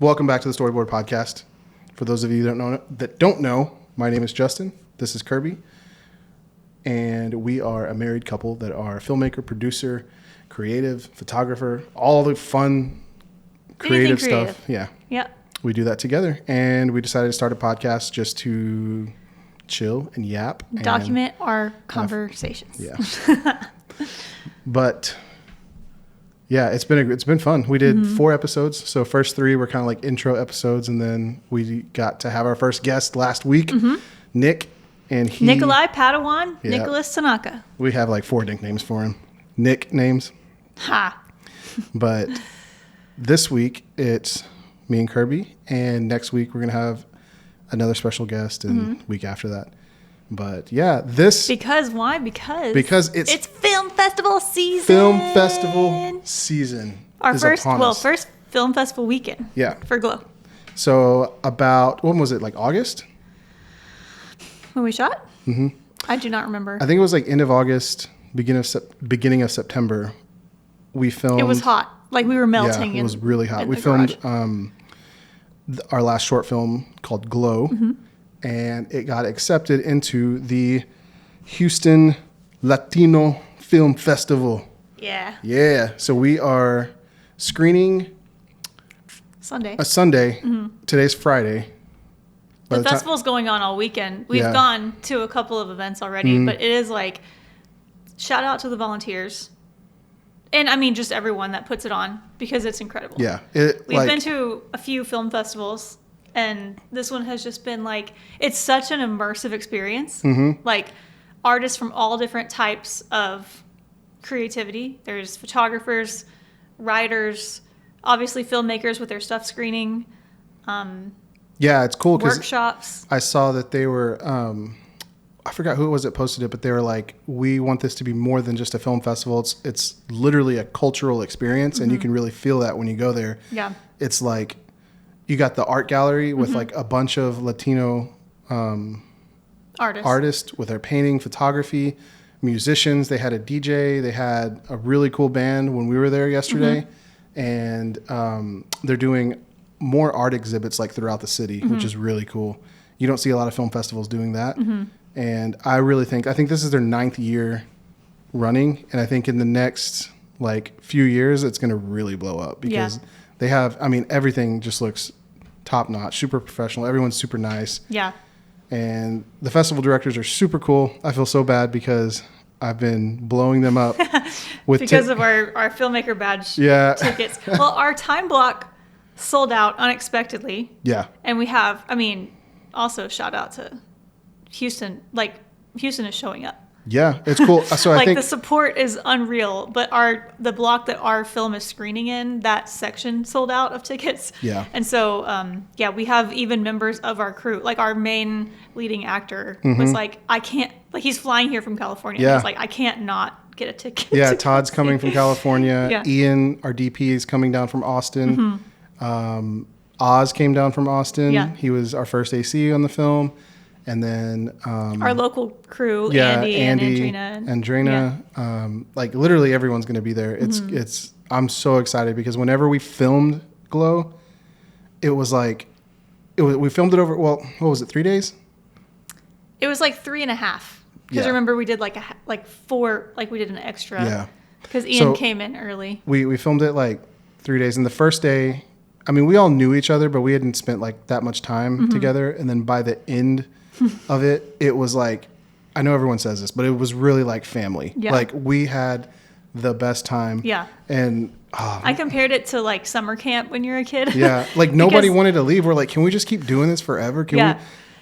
Welcome back to the Storyboard podcast. For those of you that don't know, my name is Justin. This is Kirby. And we are a married couple that are filmmaker, producer, creative, photographer, all the fun, creative stuff. Yeah. Yep. We do that together. And we decided to start a podcast just to chill and yap. Document our conversations. Yeah. But yeah, it's been fun. We did 4 episodes. So first 3 were kind of like intro episodes, and then we got to have our first guest last week, Nick, and Nikolai Padawan, Nicholas Tanaka. We have like 4 nicknames for him. Nick names. Ha. But this week it's me and Kirby, and next week we're gonna have another special guest, and week after that. But yeah, because why? Because it's film festival season. Film festival season. Our first film festival weekend. Yeah. For Glow. So about when was it? Like August? When we shot? Mm-hmm. I do not remember. I think it was like end of August, beginning of September. We filmed. It was hot. Like we were melting. Yeah, it was really hot. We filmed our last short film called Glow. And it got accepted into the Houston Latino Film Festival. Yeah. Yeah. So we are screening Sunday. Today's Friday. The festival's going on all weekend. We've gone to a couple of events already, but it is like, shout out to the volunteers. And I mean, just everyone that puts it on, because it's incredible. Yeah. We've been to a few film festivals. And this one has just been like, it's such an immersive experience. Like artists from all different types of creativity. There's photographers, writers, obviously filmmakers with their stuff screening. Yeah, it's cool because workshops. I saw that they were, I forgot who it was that posted it, but they were like, we want this to be more than just a film festival. It's literally a cultural experience, and you can really feel that when you go there. Yeah. It's like, you got the art gallery with like a bunch of Latino artists with their painting, photography, musicians. They had a DJ. They had a really cool band when we were there yesterday. And they're doing more art exhibits like throughout the city, which is really cool. You don't see a lot of film festivals doing that. And I think this is their 9th year running. And I think in the next like few years, it's going to really blow up because they have, I mean, everything just looks top notch, super professional. Everyone's super nice. Yeah. And the festival directors are super cool. I feel so bad because I've been blowing them up with because of our filmmaker badge tickets. Well, our time block sold out unexpectedly. Yeah. And we have, I mean, also shout out to Houston. Like Houston is showing up. Yeah, it's cool. So like I think the support is unreal, but the block that our film is screening in, that section sold out of tickets. Yeah. And so, we have even members of our crew, like our main leading actor was like, I can't, like he's flying here from California. Yeah. He's like, I can't not get a ticket. Yeah, Todd's coming from California. Yeah. Ian, our DP, is coming down from Austin. Oz came down from Austin. Yeah. He was our first AC on the film. And then our local crew, Andy and Andrina. Like literally everyone's going to be there. It's I'm so excited because whenever we filmed Glow, it was like we filmed it over, well, what was it, 3 days? It was like 3.5. Because remember we did like 4, like we did an extra. Yeah. Because Ian came in early. We filmed it like 3 days. And the first day, I mean, we all knew each other, but we hadn't spent like that much time together. And then by the end of it was like, I know everyone says this, but it was really like family. Yeah. Like we had the best time. Yeah. And I compared it to like summer camp when you're a kid. Yeah. Like nobody wanted to leave. We're like, can we just keep doing this forever? Can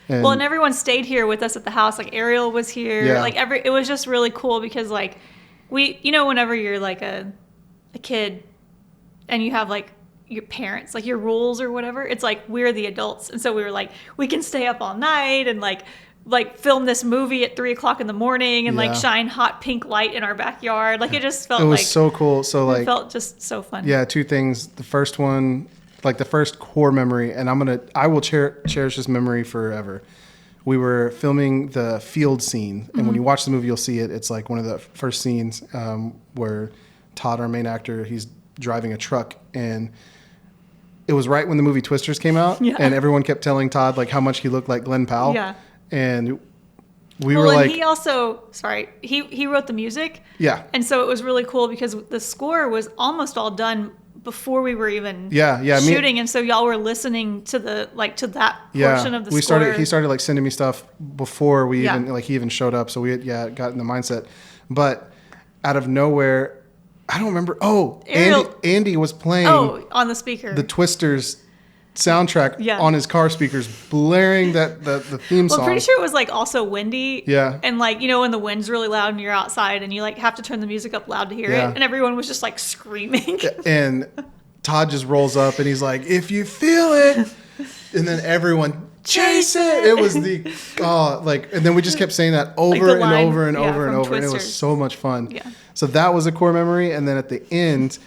we? And everyone stayed here with us at the house. Like Ariel was here. Yeah. Like it was just really cool because like whenever you're like a kid and you have like your parents, like your rules or whatever, it's like we're the adults. And so we were like, we can stay up all night and like film this movie at 3:00 in the morning and like shine hot pink light in our backyard. Like it just felt like so cool. So like it felt just so fun. Yeah, 2 things. The first one, like the first core memory, and I will cherish this memory forever. We were filming the field scene, and when you watch the movie, you'll see it. It's like one of the first scenes where Todd, our main actor, he's driving a truck, and it was right when the movie Twisters came out, Yeah. and everyone kept telling Todd like how much he looked like Glenn Powell. Yeah. And we were like, he also, he wrote the music. Yeah. And so it was really cool because the score was almost all done before we were even shooting, and so y'all were listening to that portion of the score. He started like sending me stuff before we even like he even showed up, so we had got in the mindset. But out of nowhere, I don't remember. Oh, Andy was playing on the speaker the Twisters soundtrack on his car speakers, blaring the theme song. I'm pretty sure it was like also windy. Yeah. And like, you know, when the wind's really loud and you're outside and you like have to turn the music up loud to hear it, and everyone was just like screaming. And Todd just rolls up and he's like, "If you feel it," and then everyone chase it. It was and then we just kept saying that over and over and over and over, and it was so much fun. Yeah. So that was a core memory, and then at the end,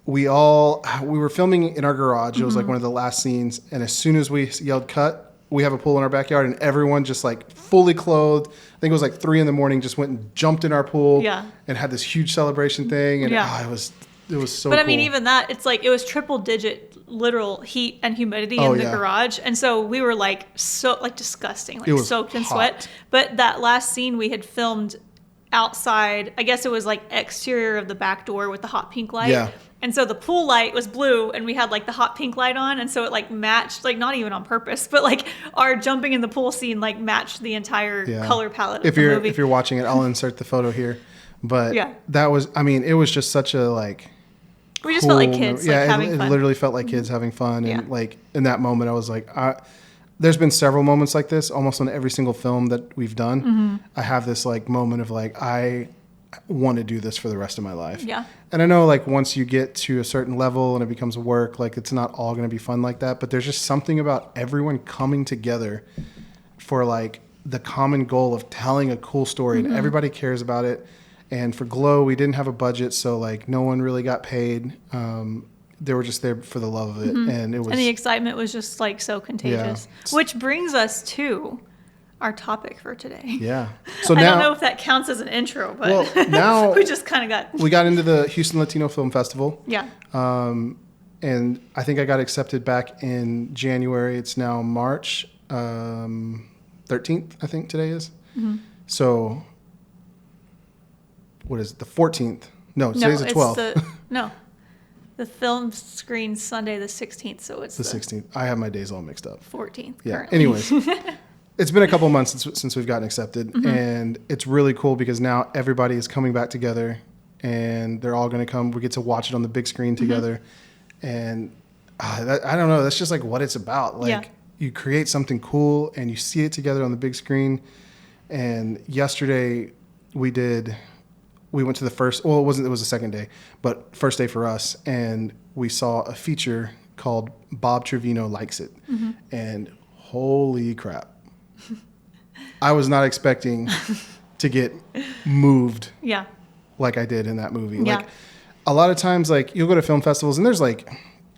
we were filming in our garage. It was like one of the last scenes, and as soon as we yelled cut, we have a pool in our backyard, and everyone just like fully clothed. I think it was like 3 a.m. just went and jumped in our pool and had this huge celebration thing, and it was so But cool. I mean, even that, it's like it was triple digit literal heat and humidity in the garage, and so we were like so like disgusting, like soaked in sweat. But that last scene we had filmed outside, I guess it was like exterior of the back door with the hot pink light. Yeah. And so the pool light was blue and we had like the hot pink light on. And so it like matched, like not even on purpose, but like our jumping in the pool scene like matched the entire color palette of the movie. If you're watching it, I'll insert the photo here. But that was, I mean, it was just such a like, we just felt like kids, like having fun. It literally felt like kids having fun. And like in that moment, I was like, there's been several moments like this almost on every single film that we've done. I have this like moment of like, I want to do this for the rest of my life. Yeah. And I know like once you get to a certain level and it becomes work, like it's not all going to be fun like that, but there's just something about everyone coming together for like the common goal of telling a cool story and everybody cares about it. And for Glow, we didn't have a budget, so like no one really got paid. They were just there for the love of it, and it was. And the excitement was just like so contagious. Yeah. Which brings us to our topic for today. Yeah. So I now, don't know if that counts as an intro, but now we just kind of got into the Houston Latino Film Festival. Yeah. And I think I got accepted back in January. It's now March 13th, I think today is. So what is it? The 14th? No, today's the 12th. The film screens Sunday the 16th, so it's the 16th. I have my days all mixed up. 14th. Yeah. Currently. Anyways, it's been a couple months since we've gotten accepted, and it's really cool because now everybody is coming back together, and they're all going to come. We get to watch it on the big screen together, and I don't know. That's just like what it's about. Like you create something cool, and you see it together on the big screen. And yesterday we went to the first, well, it was the second day, but first day for us. And we saw a feature called Bob Trevino Likes It. And holy crap. I was not expecting to get moved like I did in that movie. Yeah. Like a lot of times, like you'll go to film festivals and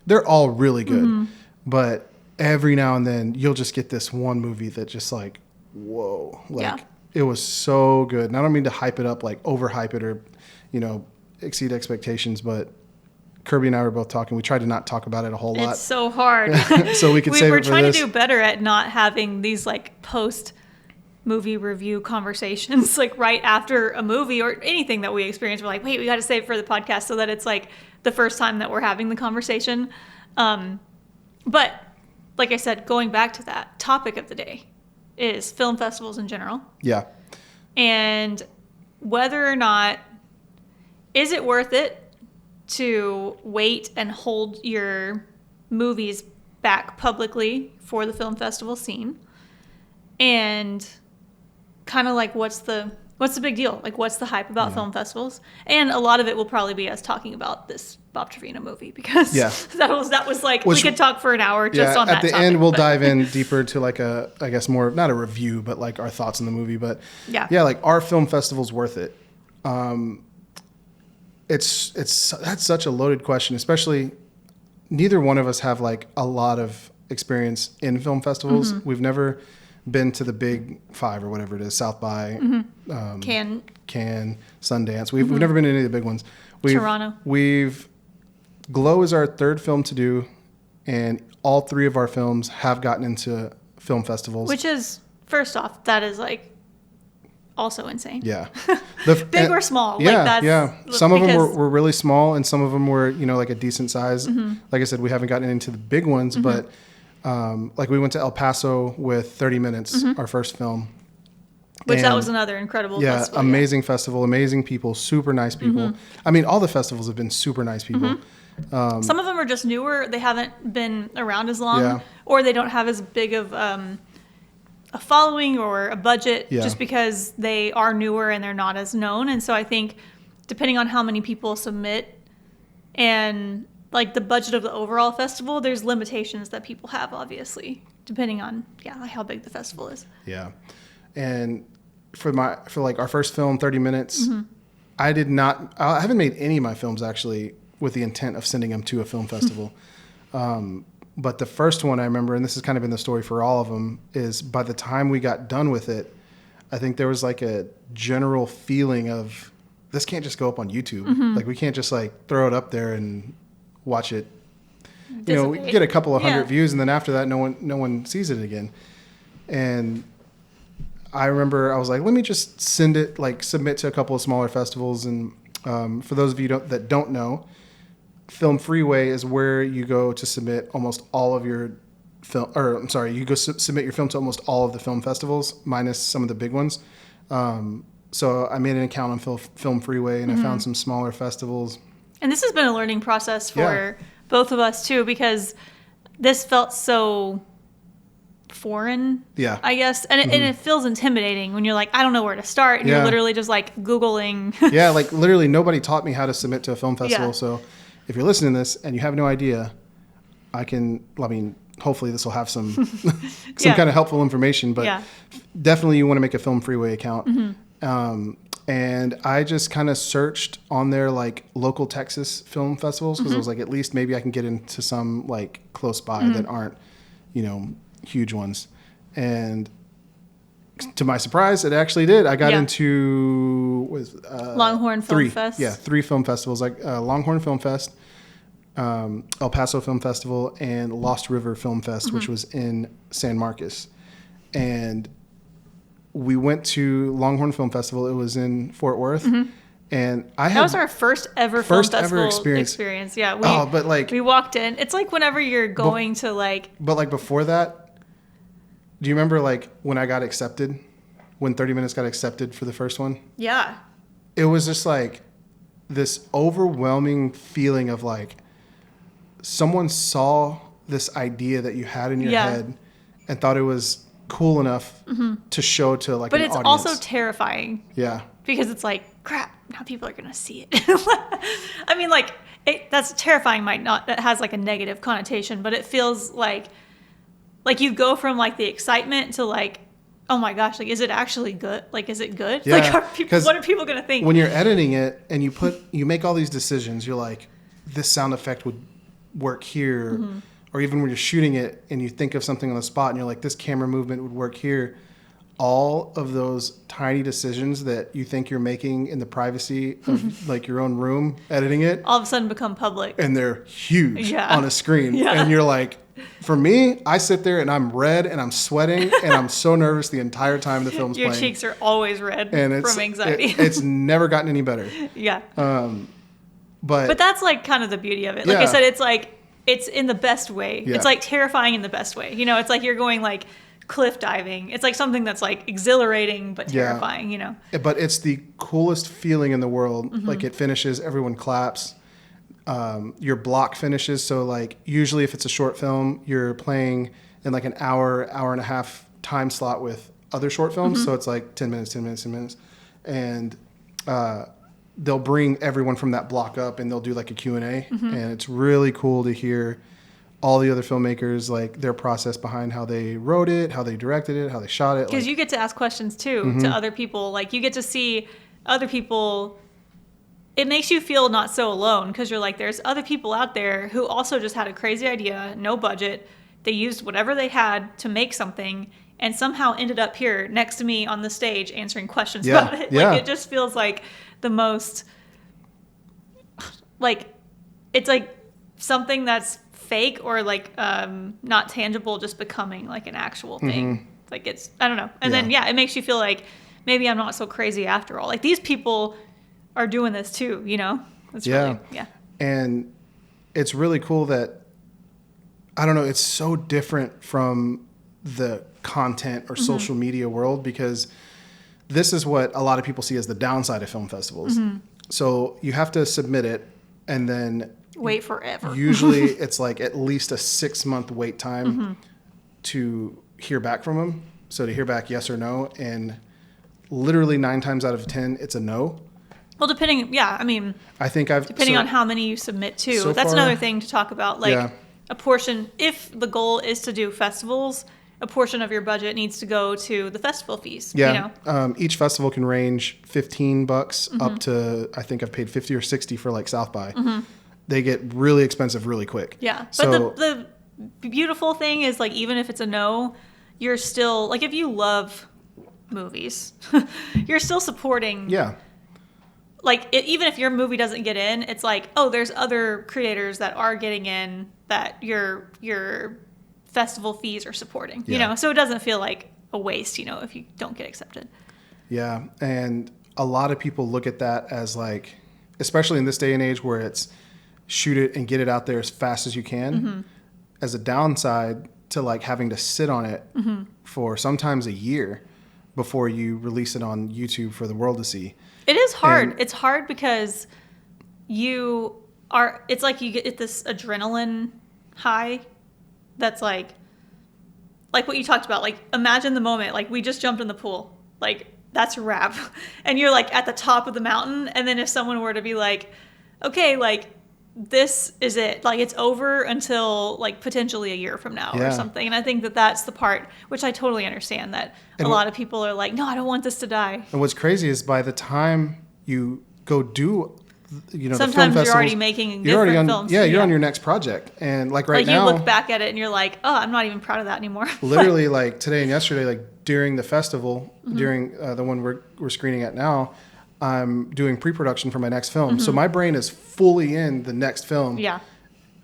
they're all really good, but every now and then you'll just get this one movie that just like, whoa, like it was so good. And I don't mean to hype it up, like overhype it or, exceed expectations, but Kirby and I were both talking. We tried to not talk about it a whole lot. It's so hard. So we could save it for this. We're trying to do better at not having these like post movie review conversations like right after a movie or anything that we experience. We're like, wait, we got to save it for the podcast so that it's like the first time that we're having the conversation. But like I said, going back to that topic of the day is film festivals in general. Yeah. And whether or not, is it worth it to wait and hold your movies back publicly for the film festival scene? And kind of like, what's the big deal? Like, what's the hype about film festivals? And a lot of it will probably be us talking about this Bob Trevino movie because that was like, we could talk for an hour just on that topic. At the end, we'll dive in deeper to like I guess more, not a review, but like our thoughts on the movie. But like are film festivals worth it? That's such a loaded question, especially neither one of us have like a lot of experience in film festivals. We've never been to the big 5 or whatever it is, South by, Cannes, Sundance. We've never been to any of the big ones. Toronto. Glow is our third film to do and all 3 of our films have gotten into film festivals. Which is, first off, that is like also insane. Yeah. Big or small. Yeah, like that's, yeah. Some of them were really small, and some of them were, like a decent size. Like I said, we haven't gotten into the big ones, but like we went to El Paso with 30 Minutes, our first film. Which that was another incredible festival. Amazing festival, amazing people, super nice people. I mean, all the festivals have been super nice people. Some of them are just newer. They haven't been around as long, or they don't have as big of a following or a budget just because they are newer and they're not as known. And so I think depending on how many people submit and like the budget of the overall festival, there's limitations that people have, obviously, depending on how big the festival is. Yeah. And for like our first film, 30 Minutes, I haven't made any of my films actually with the intent of sending them to a film festival. But the first one I remember, and this has kind of been the story for all of them, is by the time we got done with it, I think there was like a general feeling of this can't just go up on YouTube. Like we can't just like throw it up there and watch it. We get a couple of hundred views, and then after that, no one sees it again. And I remember I was like, let me just submit to a couple of smaller festivals. And for those of you that don't know, Film Freeway is where you go to submit almost all of your film, you go submit your film to almost all of the film festivals, minus some of the big ones. So I made an account on Film Freeway, and I found some smaller festivals. And this has been a learning process for both of us too, because this felt so foreign, I guess, and it feels intimidating when you're like, I don't know where to start, and you're literally just like Googling. Like literally nobody taught me how to submit to a film festival. So if you're listening to this and you have no idea, hopefully this will have some kind of helpful information, but definitely you want to make a Film Freeway account. And I just kind of searched on there like local Texas film festivals, because I was like, at least maybe I can get into some like close by that aren't, huge ones. And to my surprise, it actually did. I got into Longhorn Film Fest. 3 film festivals, like Longhorn Film Fest, El Paso Film Festival, and Lost River Film Fest, which was in San Marcos. And we went to Longhorn Film Festival. It was in Fort Worth. And that was our first ever film festival experience. Yeah. We walked in. It's like whenever you're going to like. But like before that, do you remember like when I got accepted, when 30 Minutes got accepted for the first one? Yeah. It was just like this overwhelming feeling of like someone saw this idea that you had in your head and thought it was cool enough to show to like an audience. But it's also terrifying. Yeah. Because it's like, crap, now people are going to see it. I mean, like, that's terrifying that has like a negative connotation, but it feels like you go from like the excitement to like, oh my gosh, like, is it actually good? Like, is it good? Yeah, like, what are people going to think? When you're editing it and you make all these decisions, you're like, this sound effect would work here. Or even when you're shooting it and you think of something on the spot and you're like, this camera movement would work here. All of those tiny decisions that you think you're making in the privacy of like your own room editing it, all of a sudden become public. And they're huge on a screen. And you're like, for me, I sit there and I'm red and I'm sweating and I'm so nervous the entire time the film's Your playing. Your cheeks are always red from anxiety. It's never gotten any better. But that's like kind of the beauty of it. Like I said, it's like, it's in the best way. It's like terrifying in the best way. It's like you're going like cliff diving. It's like something that's like exhilarating but terrifying, But it's the coolest feeling in the world. Like it finishes, everyone claps. Your block finishes. So like usually if it's a short film, you're playing in like an hour and a half time slot with other short films. So it's like 10 minutes. And they'll bring everyone from that block up and they'll do like a Q&A. And it's really cool to hear all the other filmmakers, like their process behind how they wrote it, how they directed it, how they shot it. Because you get to ask questions too to other people. Like you get to see other people. It makes you feel not so alone because you're like, there's other people out there who also just had a crazy idea, no budget. They used whatever they had to make something and somehow ended up here next to me on the stage answering questions about it. Like it just feels like the most, like, it's like something that's fake or like not tangible just becoming like an actual thing. Like it's, I don't know. And then, it makes you feel like maybe I'm not so crazy after all. Like these people are doing this too, you know? It's really, And it's really cool that, I don't know, it's so different from the content or social media world, because this is what a lot of people see as the downside of film festivals. So you have to submit it and then wait forever. Usually it's like at least a 6-month wait time to hear back from them. So to hear back yes or no, and literally 9 times out of 10, it's a no. Well, depending, I mean, I think depending on how many you submit to. So that's far, another thing to talk about. Like a portion, if the goal is to do festivals, a portion of your budget needs to go to the festival fees. Yeah. You know? Each festival can range $15 up to, I think I've paid 50 or 60 for like South by. They get really expensive really quick. Yeah. But the beautiful thing is, like, even if it's a no, you're still, like, if you love movies, you're still supporting. Yeah. Like, even if your movie doesn't get in, it's like, oh, there's other creators that are getting in that your festival fees are supporting, you know? So it doesn't feel like a waste, you know, if you don't get accepted. Yeah. And a lot of people look at that as like, especially in this day and age where it's shoot it and get it out there as fast as you can, as a downside to like having to sit on it for sometimes a year before you release it on YouTube for the world to see. It is hard. It's hard because it's like you get this adrenaline high that's like what you talked about. Like, imagine the moment, like we just jumped in the pool, like that's a wrap. And you're like at the top of the mountain. And then if someone were to be like, okay, like this is it, like it's over until like potentially a year from now or something. And I think that's the part, which I totally understand, that a lot of people are like, no, I don't want this to die. And what's crazy is by the time you go do, you know, sometimes the film you're already making different films. Yeah, you're on your next project. And like right now, you look back at it and you're like, oh, I'm not even proud of that anymore. Literally like today and yesterday, like during the festival, during the one we're screening at now, I'm doing pre-production for my next film. So my brain is fully in the next film. Yeah.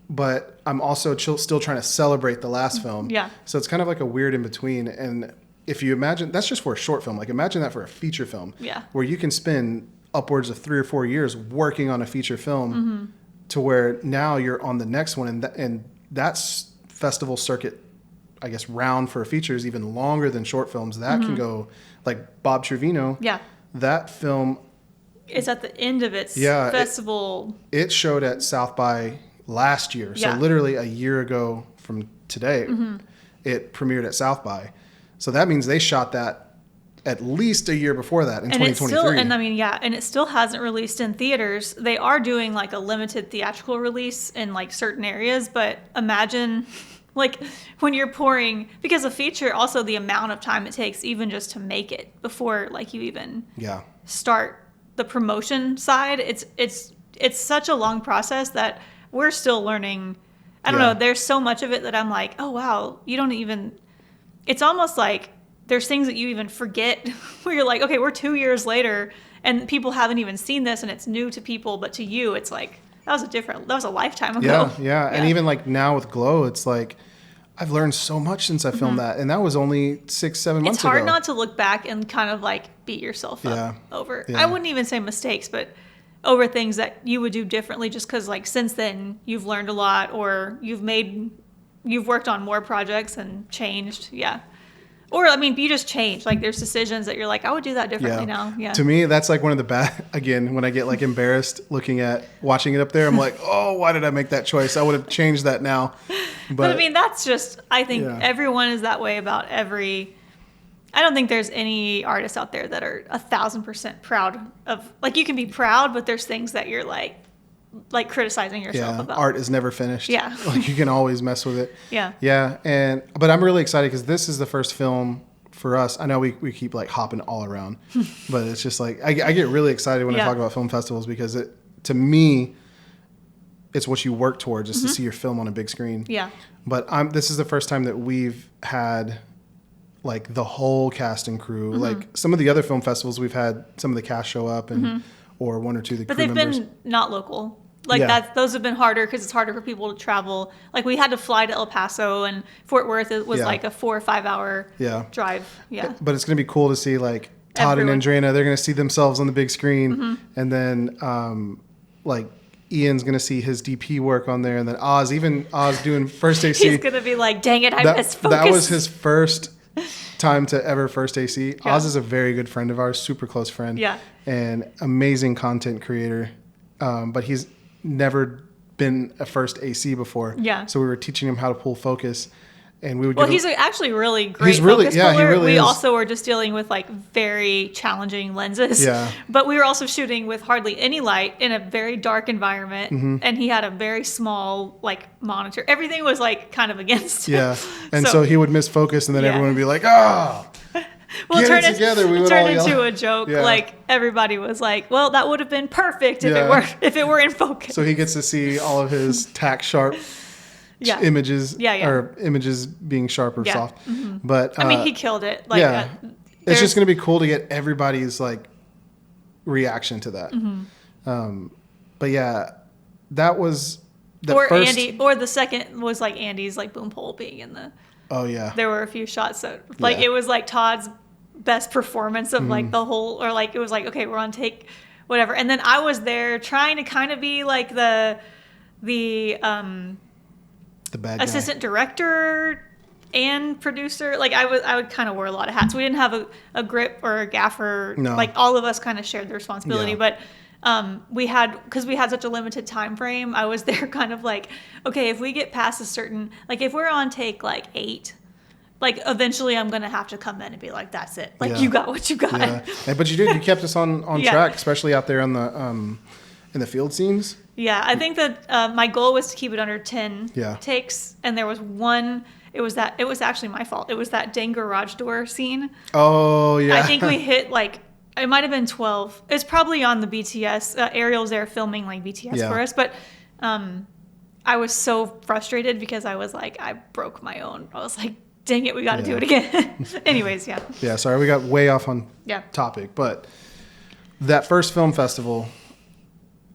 But I'm also still trying to celebrate the last film. Yeah. So it's kind of like a weird in between. And if you imagine, that's just for a short film. Like imagine that for a feature film. Yeah. Where you can spend upwards of 3 or 4 years working on a feature film to where now you're on the next one. And that's festival circuit, I guess, round for a feature is even longer than short films. That can go, like Bob Trevino. Yeah. That film. It's at the end of its festival. It showed at South by last year. So literally a year ago from today, it premiered at South by. So that means they shot that at least a year before that in 2023. And it still hasn't released in theaters. They are doing like a limited theatrical release in like certain areas, but imagine like when you're pouring, because a feature, also the amount of time it takes even just to make it before like you even start the promotion side. It's such a long process that we're still learning. I don't know. There's so much of it that I'm like, oh wow, you don't even, it's almost like there's things that you even forget where you're like, okay, we're 2 years later and people haven't even seen this and it's new to people, but to you, it's like, that was a lifetime ago. Yeah. And even like now with Glow, it's like, I've learned so much since I filmed that. And that was only 6-7 months ago. It's hard not to look back and kind of like beat yourself up over, I wouldn't even say mistakes, but over things that you would do differently just because like since then you've learned a lot or you've worked on more projects and changed. Yeah. Or, I mean, you just change. Like, there's decisions that you're like, I would do that differently now. Yeah. To me, that's like one of the bad, again, when I get like embarrassed watching it up there, I'm like, oh, why did I make that choice? I would have changed that now. But I mean, that's just, I think everyone is that way about I don't think there's any artists out there that are 1,000% proud of, like, you can be proud, but there's things that you're like criticizing yourself about. Art is never finished. Yeah. Like you can always mess with it. Yeah. Yeah. But I'm really excited because this is the first film for us. I know we keep like hopping all around, but it's just like, I get really excited when I talk about film festivals because to me, it's what you work towards is to see your film on a big screen. Yeah. But this is the first time that we've had like the whole cast and crew. Like some of the other film festivals, we've had some of the cast show up and or one or two of the crew members. But they've been not local. Like those have been harder because it's harder for people to travel. Like we had to fly to El Paso and Fort Worth. It was like a 4 or 5 hour drive. Yeah. But it's going to be cool to see like Todd and Andrena. They're going to see themselves on the big screen. And then like Ian's going to see his DP work on there. And then Oz doing first AC. He's going to be like, dang it, I missed focus. That was his first time to ever first AC. Yeah. Oz is a very good friend of ours, super close friend. Yeah. And amazing content creator. But he's never been a first AC before. Yeah. So we were teaching him how to pull focus, and we would. Well, he's actually really great. He really we is. Also were just dealing with like very challenging lenses. Yeah. But we were also shooting with hardly any light in a very dark environment, and he had a very small like monitor. Everything was like kind of against. Yeah. And so he would miss focus, and then everyone would be like, "Oh." Well, it turned into a joke. Yeah. Like everybody was like, "Well, that would have been perfect if it were in focus." So he gets to see all of his tack sharp images, or images being sharp or soft. But I mean, he killed it. Like, it's just going to be cool to get everybody's like reaction to that. But yeah, that was the first. Or the second was like Andy's like boom pole being in the. Oh yeah. There were a few shots that like it was like Todd's best performance of like the whole, or like it was like, okay, we're on take, whatever. And then I was there trying to kind of be like the bad assistant director and producer. Like I would kind of wear a lot of hats. We didn't have a grip or a gaffer. No. Like all of us kind of shared the responsibility, but because we had such a limited time frame, I was there kind of like, okay, if we get past a certain, like if we're on take like 8, like eventually I'm going to have to come in and be like, that's it. Like you got what you got. Yeah. But you did, you kept us on track, especially out there on the, in the field scenes. Yeah. I think that, my goal was to keep it under 10 takes. And there was one, it was actually my fault. It was that dang garage door scene. Oh yeah. I think we hit like, it might have been 12. It's probably on the BTS. Ariel's there filming like BTS for us. But I was so frustrated because I was like, I broke my own. I was like, dang it, we got to do it again. Anyways, yeah. Yeah, sorry, we got way off on topic. But that first film festival,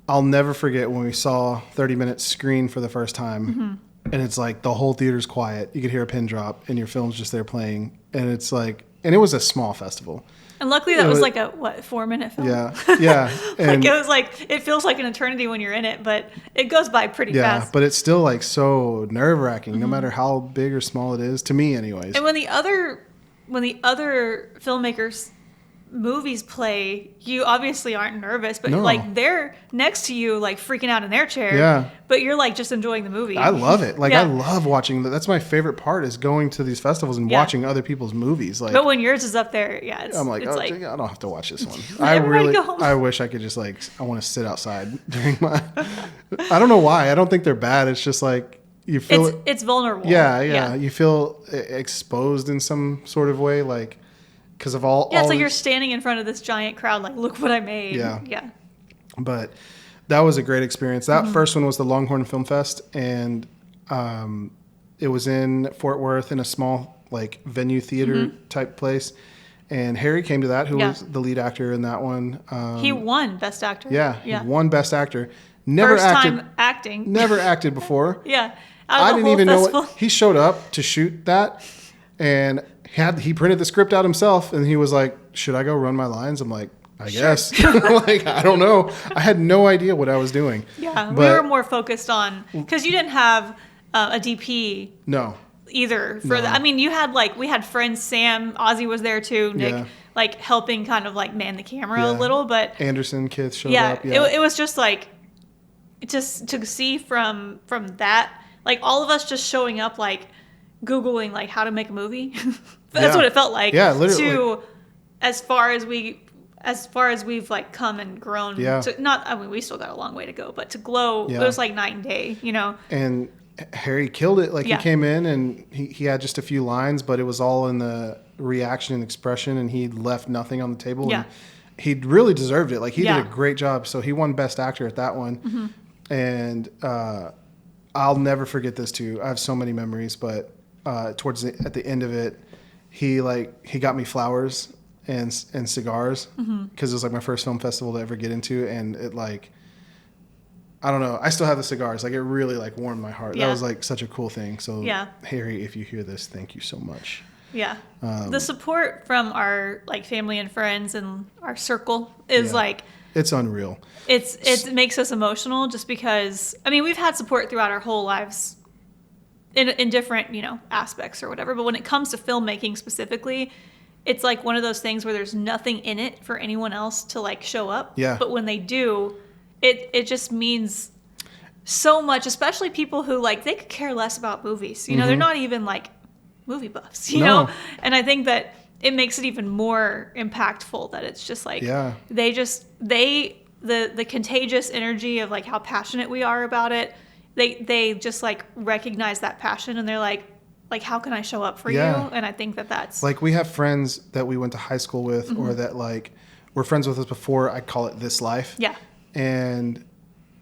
I'll never forget when we saw 30 Minutes screen for the first time. And it's like the whole theater's quiet. You could hear a pin drop and your film's just there playing. And it's like, and it was a small festival. And luckily that was like a 4-minute film. Yeah. Yeah. And like it was like, it feels like an eternity when you're in it, but it goes by pretty fast. Yeah, but it's still like so nerve wracking, no matter how big or small it is, to me anyways. And when the other filmmakers' movies play, you obviously aren't nervous, but like they're next to you like freaking out in their chair. Yeah. But you're like just enjoying the movie. I love it. Like I love watching that's my favorite part, is going to these festivals and watching other people's movies. Like, but when yours is up there, I'm like, I don't have to watch this one. I wish I could just like, I want to sit outside during my I don't know why. I don't think they're bad. It's just like you feel it's vulnerable. Yeah. You feel exposed in some sort of way, like because of all. Yeah, it's like you're standing in front of this giant crowd, like, look what I made. Yeah. But that was a great experience. That first one was the Longhorn Film Fest, and it was in Fort Worth in a small like venue theater type place. And Harry came to that, who was the lead actor in that one. He won Best Actor. Yeah, he won Best Actor. First time acting. Never acted before. I didn't even know he showed up to shoot that, and he printed the script out himself, and he was like, "Should I go run my lines?" I'm like, I guess. Like, I don't know. I had no idea what I was doing. Yeah, we were more focused on, because you didn't have a DP. No. Either for I mean, you had we had friends, Sam, Ozzy was there too, Nick, like helping kind of like man the camera a little, but Anderson Kith showed up. It was just like, just to see from that, like all of us just showing up, like Googling like how to make a movie. That's what it felt like. Yeah, literally. To as far as we've like come and grown. Yeah. We still got a long way to go, but to Glow, it was like night and day, you know. And Harry killed it. Like he came in and he had just a few lines, but it was all in the reaction and expression, and he left nothing on the table. Yeah. And he really deserved it. Like he did a great job. So he won Best Actor at that one. And I'll never forget this too. I have so many memories, but at the end of it, he got me flowers and cigars, because it was like my first film festival to ever get into, and it I don't know. I still have the cigars. Like, it really like warmed my heart. Yeah. That was like such a cool thing. So Yeah. Harry, if you hear this, thank you so much. Yeah. The support from our like family and friends and our circle is like, it's unreal. It makes us emotional just because, I mean, we've had support throughout our whole lives in different, aspects or whatever. But when it comes to filmmaking specifically, it's like one of those things where there's nothing in it for anyone else to like show up. Yeah. But when they do, it just means so much, especially people who like, they could care less about movies. They're not even like movie buffs, you know? And I think that it makes it even more impactful that it's just like, the contagious energy of like how passionate we are about it. They just like recognize that passion and they're like, how can I show up for you? And I think that's like, we have friends that we went to high school with or that like were friends with us before. I call it this life. Yeah. And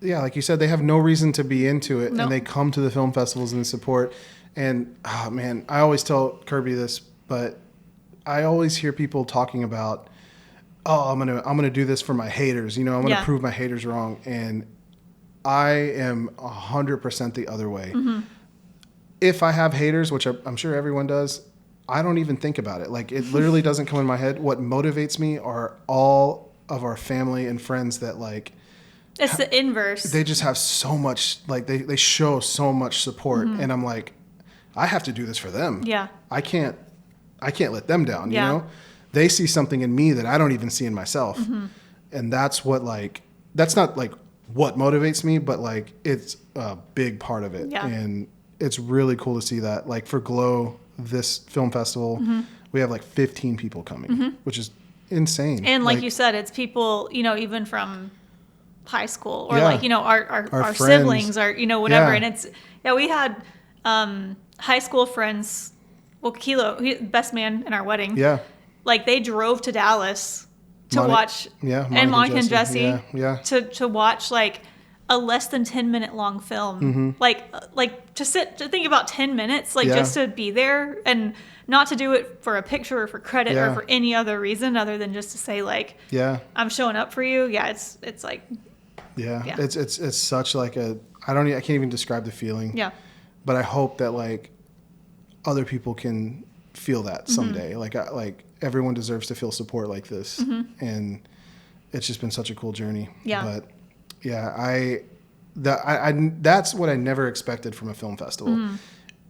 like you said, they have no reason to be into it. And they come to the film festivals and they support. And oh man, I always tell Kirby this, but I always hear people talking about, I'm gonna do this for my haters. I'm gonna prove my haters wrong. And I am 100% the other way. If I have haters, which I'm sure everyone does, I don't even think about it. Like, it literally doesn't come in my head. What motivates me are all of our family and friends that like, it's the inverse. They just have so much, like they show so much support. And I'm like, I have to do this for them. Yeah. I can't let them down, you know? They see something in me that I don't even see in myself. And that's what like, that's not like what motivates me, but like it's a big part of it. Yeah. And it's really cool to see that. Like for Glow, this film festival, we have like 15 people coming, which is insane. And like you said, it's people, even from high school or like, our siblings or, whatever. And it's, we had high school friends. Well, Kilo, best man in our wedding. Yeah. Like they drove to Dallas to watch, and Monica and Jesse, to watch like a less than 10-minute long film. Like to think about 10 minutes, like just to be there and not to do it for a picture or for credit or for any other reason other than just to say like, I'm showing up for you. Yeah. It's like, it's such like I can't even describe the feeling. Yeah. But I hope that like other people can feel that someday. Like everyone deserves to feel support like this. And it's just been such a cool journey. Yeah. But yeah, that's what I never expected from a film festival.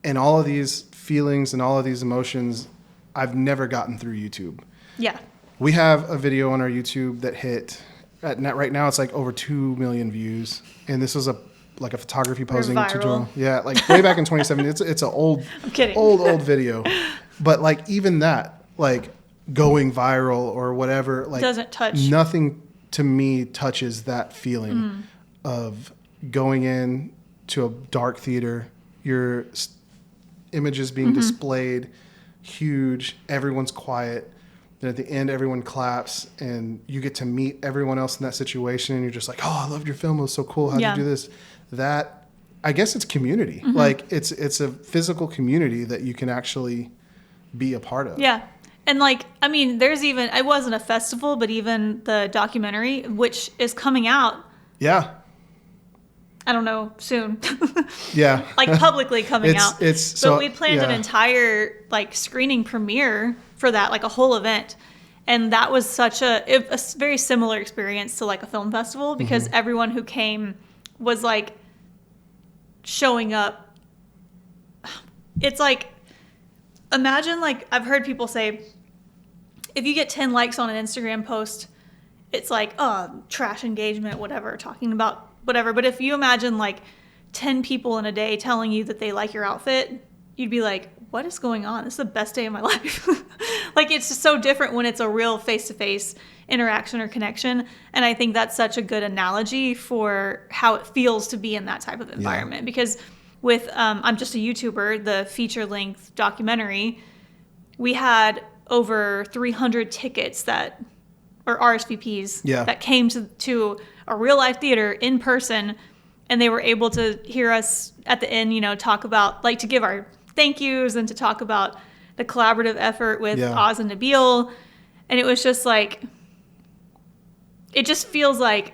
And all of these feelings and all of these emotions, I've never gotten through YouTube. Yeah. We have a video on our YouTube that hit right now. It's like over 2 million views. And this was a photography posing tutorial. Yeah. Like way back in 2017, it's an old video. But like even that, like going viral or whatever, like doesn't touch. Nothing to me touches that feeling of going in to a dark theater, your images being displayed, huge, everyone's quiet. Then at the end, everyone claps and you get to meet everyone else in that situation. And you're just like, oh, I loved your film. It was so cool. How'd you do this? That, I guess it's community. Like it's a physical community that you can actually be a part of. Yeah. And like, I mean, there's even, it wasn't a festival, but even the documentary, which is coming out. Yeah. I don't know, soon. Yeah. Like publicly coming out. But we planned an entire like screening premiere for that, like a whole event. And that was such a very similar experience to like a film festival because everyone who came was like showing up. It's like, imagine like, I've heard people say, if you get 10 likes on an Instagram post, it's like, oh, trash engagement, whatever, talking about whatever. But if you imagine like 10 people in a day telling you that they like your outfit, you'd be like, what is going on? This is the best day of my life. Like, it's just so different when it's a real face-to-face interaction or connection. And I think that's such a good analogy for how it feels to be in that type of environment. Because with I'm Just a YouTuber, the feature-length documentary, we had over 300 tickets or RSVPs that came to a real-life theater in person, and they were able to hear us at the end, talk about, like, to give our thank yous and to talk about the collaborative effort with Oz and Nabil. And it was just like, it just feels like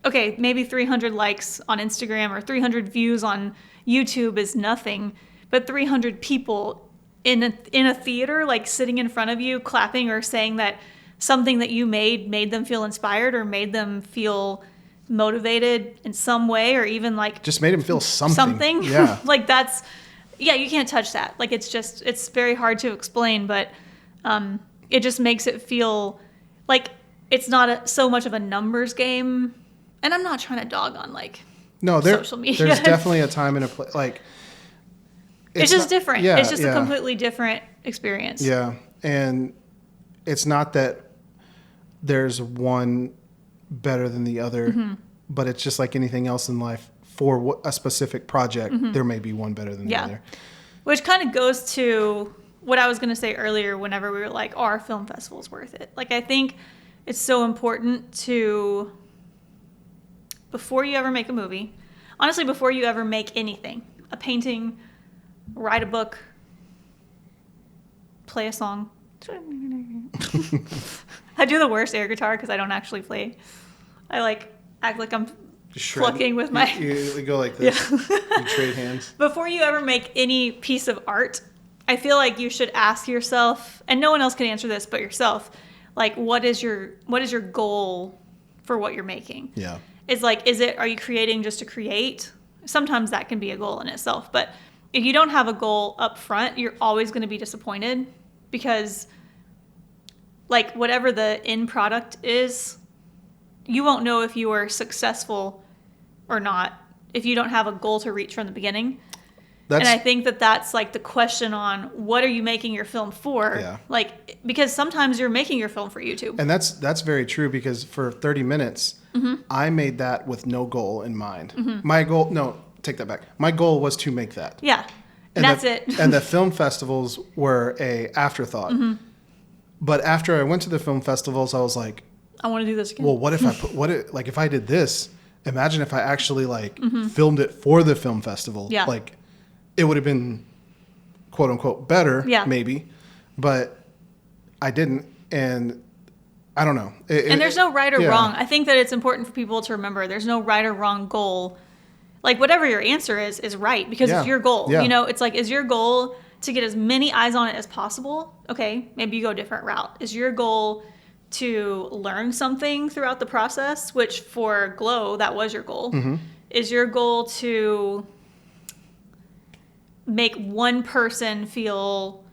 okay, maybe 300 likes on Instagram or 300 views on YouTube is nothing, but 300 people in a theater, like sitting in front of you, clapping or saying that something that you made them feel inspired or made them feel motivated in some way, or even like just made them feel something. Something. Yeah. Like that's, yeah, you can't touch that. Like it's very hard to explain, but it just makes it feel like it's not so much of a numbers game. And I'm not trying to dog on like social media. There's definitely a time and a place. Like it's just different. Yeah, it's just a completely different experience. Yeah, and it's not that there's one better than the other, but it's just like anything else in life. For a specific project, there may be one better than the other. Which kind of goes to what I was going to say earlier whenever we were like, are film festivals worth it? Like, I think it's so important to, before you ever make a movie, honestly, before you ever make anything, a painting, write a book, play a song. I do the worst air guitar because I don't actually play. I like act like I'm plucking with my... You go like this. Yeah. You trade hands. Before you ever make any piece of art, I feel like you should ask yourself, and no one else can answer this but yourself, like, what is your goal for what you're making? Yeah. Are you creating just to create? Sometimes that can be a goal in itself, but if you don't have a goal up front, you're always going to be disappointed because, like, whatever the end product is, you won't know if you are successful or not if you don't have a goal to reach from the beginning. And I think that's like the question on what are you making your film for? Yeah. Like, because sometimes you're making your film for YouTube. And that's very true because for 30 minutes, I made that with no goal in mind. My goal, no, take that back. My goal was to make that. Yeah. And that's it. And the film festivals were a afterthought. But after I went to the film festivals, I was like, I want to do this again. Well, what if if I did this, imagine if I actually filmed it for the film festival. Yeah. Like, it would have been quote unquote better, maybe, but I didn't. And I don't know. And there's no right or wrong. I think that it's important for people to remember there's no right or wrong goal. Like, whatever your answer is right because it's your goal. Yeah. You know, it's like, is your goal to get as many eyes on it as possible? Okay, maybe you go a different route. Is your goal to learn something throughout the process, which for Glow, that was your goal? Is your goal to make one person feel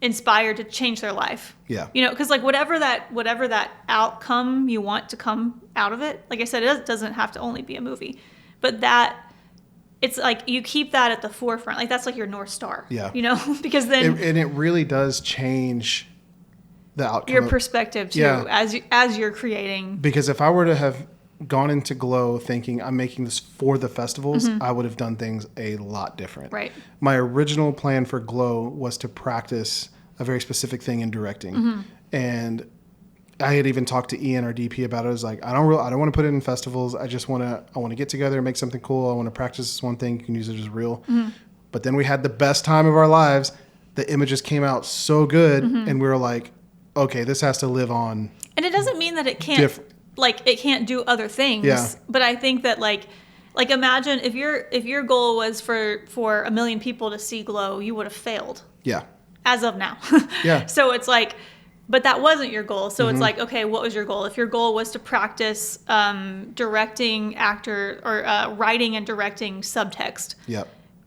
inspired to change their life? Yeah. You know, because like whatever that outcome you want to come out of it, like I said, it doesn't have to only be a movie, but that it's like you keep that at the forefront. Like that's like your North Star. Yeah. You know, because then and it really does change the outcome. Your perspective too, as you're creating. Because if I were to have gone into Glow thinking I'm making this for the festivals, I would have done things a lot different. Right. My original plan for Glow was to practice a very specific thing in directing. And I had even talked to Ian, our DP, about it. I was like, I don't want to put it in festivals. I want to get together and make something cool. I want to practice this one thing. You can use it as reel. But then we had the best time of our lives. The images came out so good, and we were like, okay, this has to live on. And it doesn't mean that it can't it can't do other things. Yeah. But I think that like imagine if your goal was for 1 million people to see Glow, you would have failed. Yeah. As of now. Yeah. So it's like, but that wasn't your goal. So it's like, okay, what was your goal? If your goal was to practice directing actor or writing and directing subtext,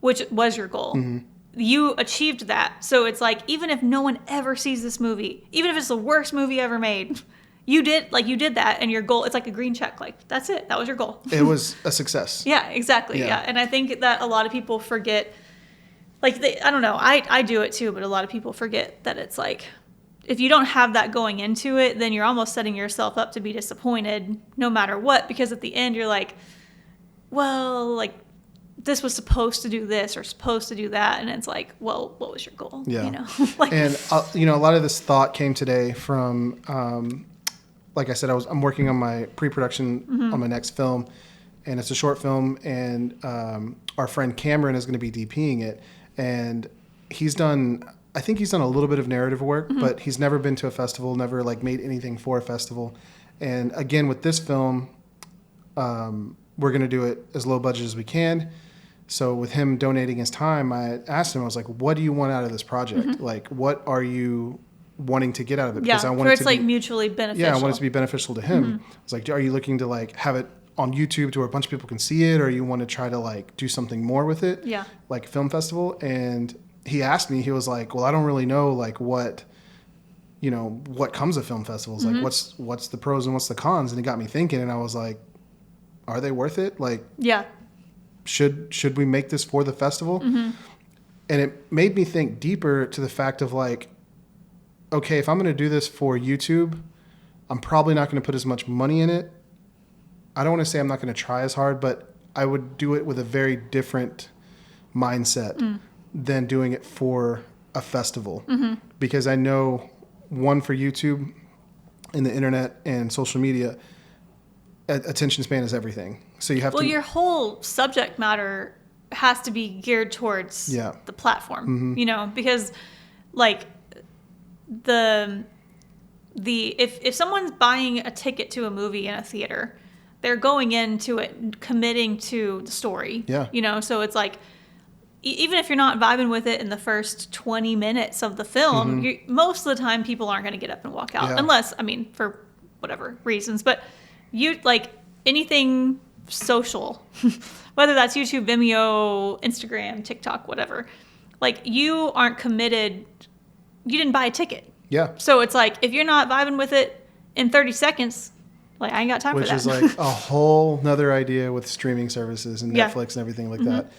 which was your goal, you achieved that. So it's like, even if no one ever sees this movie, even if it's the worst movie ever made, you did that, and your goal, it's like a green check. Like, that's it. That was your goal. It was a success. Yeah, exactly. Yeah. And I think that a lot of people forget, like, I don't know, I do it too, but a lot of people forget that it's like, if you don't have that going into it, then you're almost setting yourself up to be disappointed no matter what, because at the end you're like, well, like, this was supposed to do this or supposed to do that, and it's like, well, what was your goal? Yeah. You know? Like, and a lot of this thought came today from, like I said, I'm working on my pre-production on my next film, and it's a short film, and our friend Cameron is going to be DPing it, and I think he's done a little bit of narrative work, but he's never been to a festival, never like made anything for a festival. And again, with this film, we're going to do it as low budget as we can. So with him donating his time, I asked him, I was like, what do you want out of this project? Like, what are you wanting to get out of it? Because I want it to be mutually beneficial. Yeah, I want it to be beneficial to him. I was like, are you looking to like have it on YouTube to where a bunch of people can see it, or you want to try to like do something more with it? Yeah. Like a film festival? And he asked me, he was like, well, I don't really know like what comes of film festivals. Like what's the pros and what's the cons? And it got me thinking, and I was like, are they worth it? Like, yeah. Should we make this for the festival? And it made me think deeper to the fact of like, okay, if I'm going to do this for YouTube, I'm probably not going to put as much money in it. I don't want to say I'm not going to try as hard, but I would do it with a very different mindset than doing it for a festival. Because I know, one, for YouTube and the internet and social media, attention span is everything. So you have to... Well, your whole subject matter has to be geared towards the platform, because like if someone's buying a ticket to a movie in a theater, they're going into it committing to the story. Yeah. So it's like, even if you're not vibing with it in the first 20 minutes of the film, most of the time people aren't going to get up and walk out, unless, for whatever reasons. But you like anything social, whether that's YouTube, Vimeo, Instagram, TikTok, whatever, like you aren't committed. You didn't buy a ticket. Yeah. So it's like, if you're not vibing with it in 30 seconds, like I ain't got time for that. Which is like a whole nother idea with streaming services and Netflix and everything like that.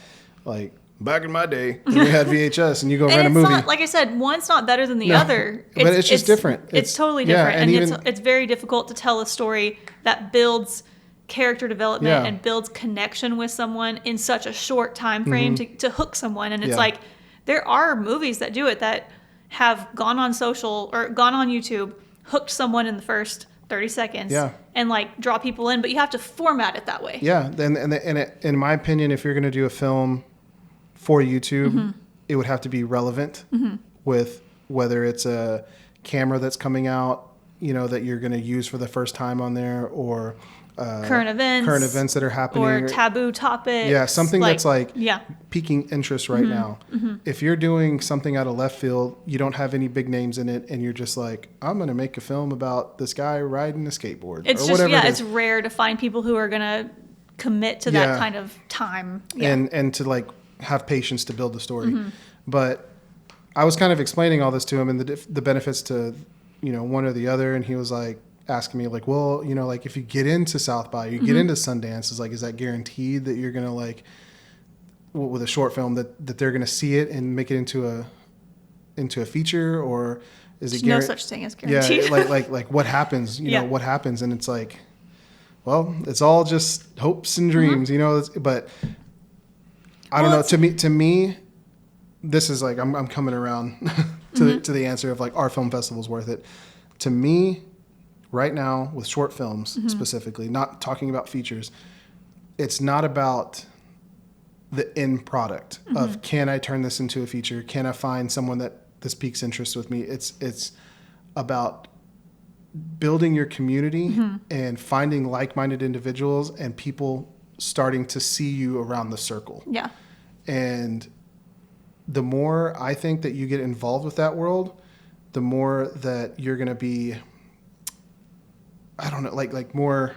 Like back in my day, when we had VHS and you go rent a movie. Not, like I said, one's not better than the other. But it's just different. It's totally different. And it's very difficult to tell a story that builds character development and builds connection with someone in such a short time frame to hook someone. And it's like, there are movies that do it, that have gone on social or gone on YouTube, hooked someone in the first 30 seconds and like draw people in, but you have to format it that way. Yeah. And in my opinion, if you're going to do a film for YouTube, it would have to be relevant with whether it's a camera that's coming out, that you're going to use for the first time on there, or current events that are happening, or taboo topics. Yeah, something that's like piquing interest right now. If you're doing something out of left field, you don't have any big names in it, and you're just like, I'm going to make a film about this guy riding a skateboard. It's or just whatever it's rare to find people who are going to commit to that kind of time. And to like have patience to build the story. But I was kind of explaining all this to him and the benefits to one or the other, and he was like asking me like, well, like if you get into South by, you get into Sundance, is that guaranteed that you're gonna like with a short film that they're gonna see it and make it into a feature, or is it no such thing as guaranteed? Yeah, like what happens? What happens? And it's like, well, it's all just hopes and dreams, but I don't know. To me, this is like I'm coming around to the answer of like, are film festivals worth it? To me, right now with short films specifically, not talking about features, it's not about the end product of can I turn this into a feature? Can I find someone that this piques interest with me? It's about building your community and finding like-minded individuals and people starting to see you around the circle. Yeah. And the more I think that you get involved with that world, the more that you're going to be, I don't know, like more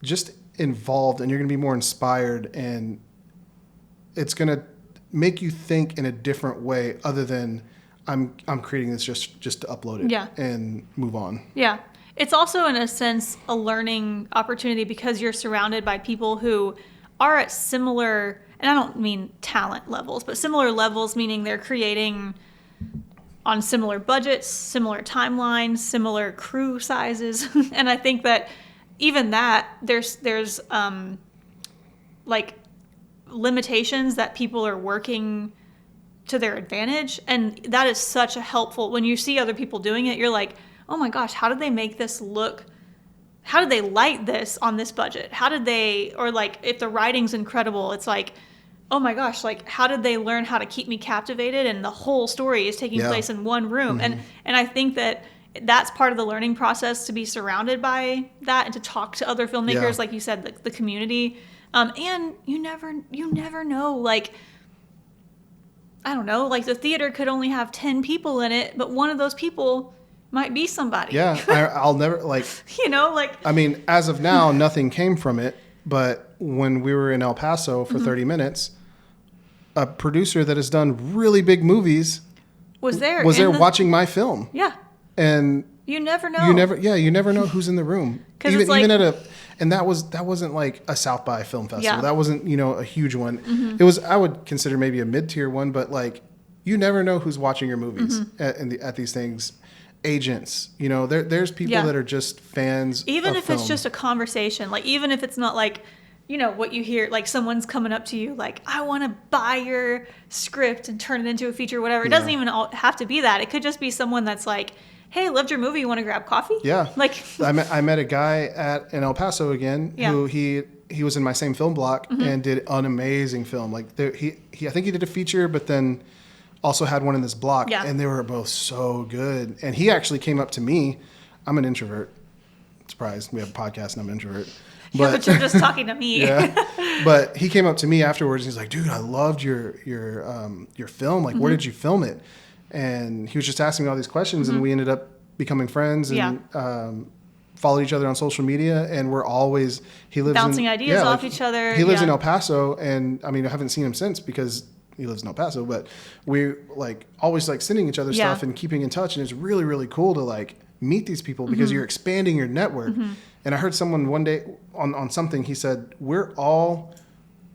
just involved, and you're going to be more inspired, and it's going to make you think in a different way other than I'm creating this just to upload it and move on. Yeah. It's also in a sense a learning opportunity because you're surrounded by people who are at similar, and I don't mean talent levels, but similar levels, meaning they're creating on similar budgets, similar timelines, similar crew sizes. And I think that even that there's like limitations that people are working to their advantage. And that is such a helpful, when you see other people doing it, you're like, oh my gosh, how did they make this look? How did they light this on this budget? How did they, or like if the writing's incredible, it's like, oh my gosh, like how did they learn how to keep me captivated? And the whole story is taking place in one room. And I think that that's part of the learning process, to be surrounded by that and to talk to other filmmakers, like you said, the community. And you never know, like, I don't know, like the theater could only have 10 people in it, but one of those people might be somebody. Yeah, I'll never, like... You know, like... I mean, as of now, nothing came from it, but when we were in El Paso for 30 minutes, a producer that has done really big movies... was there watching my film. Yeah. And... You never know. You never know who's in the room. Even at a... And that wasn't like a South by Film Festival. Yeah. That wasn't, a huge one. Mm-hmm. It was, I would consider maybe a mid-tier one, but like, you never know who's watching your movies at these things. Agents, there's people that are just fans. Even of if film. It's just a conversation, like even if it's not like, what you hear, like someone's coming up to you, like, I want to buy your script and turn it into a feature, whatever. It doesn't even have to be that. It could just be someone that's like, hey, loved your movie. You want to grab coffee? Yeah. Like I met a guy in El Paso again who he was in my same film block and did an amazing film. Like I think he did a feature, but then also had one in this block, and they were both so good. And he actually came up to me. I'm an introvert. Surprise, we have a podcast and I'm an introvert. But you're just talking to me. But he came up to me afterwards and he's like, dude, I loved your film. Like, where did you film it? And he was just asking me all these questions, and we ended up becoming friends and followed each other on social media. And we're always bouncing ideas off each other. He lives in El Paso, and I mean, I haven't seen him since because he lives in El Paso. But we like always like sending each other stuff and keeping in touch. And it's really, really cool to like meet these people because you're expanding your network. And I heard someone one day on something, he said, we're all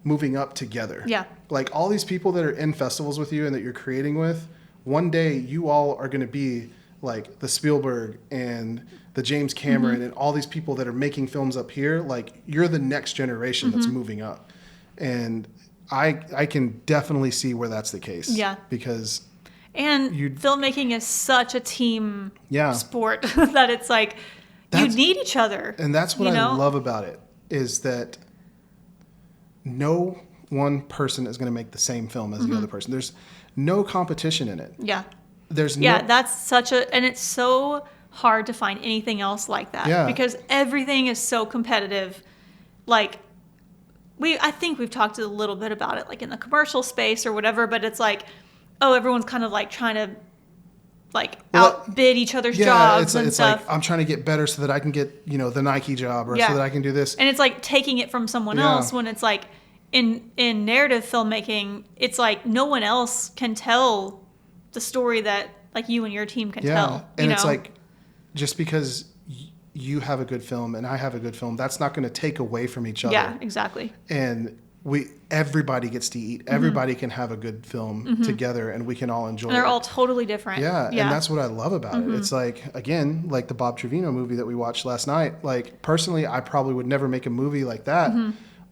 moving up together. Yeah. Like all these people that are in festivals with you and that you're creating with, one day you all are going to be like the Spielberg and the James Cameron and all these people that are making films up here. Like you're the next generation that's moving up. And I can definitely see where that's the case. Yeah. Because... And filmmaking is such a team sport that it's like you need each other. And that's what I love about it, is that no one person is going to make the same film as the other person. There's no competition in it. Yeah. That's such a... And it's so hard to find anything else like that. Yeah. Because everything is so competitive. Like, I think we've talked a little bit about it, like in the commercial space or whatever, but it's like... Oh, everyone's kind of like trying to outbid each other's jobs and stuff. Like I'm trying to get better so that I can get, the Nike job or so that I can do this. And it's like taking it from someone else, when it's like in narrative filmmaking, it's like no one else can tell the story that like you and your team can tell. And it's like just because you have a good film and I have a good film, that's not going to take away from each other. Yeah, exactly. And everybody gets to eat. Everybody can have a good film together, and we can all enjoy it. And they're all totally different. Yeah, and that's what I love about it. It's like, again, like the Bob Trevino movie that we watched last night. Like, personally, I probably would never make a movie like that,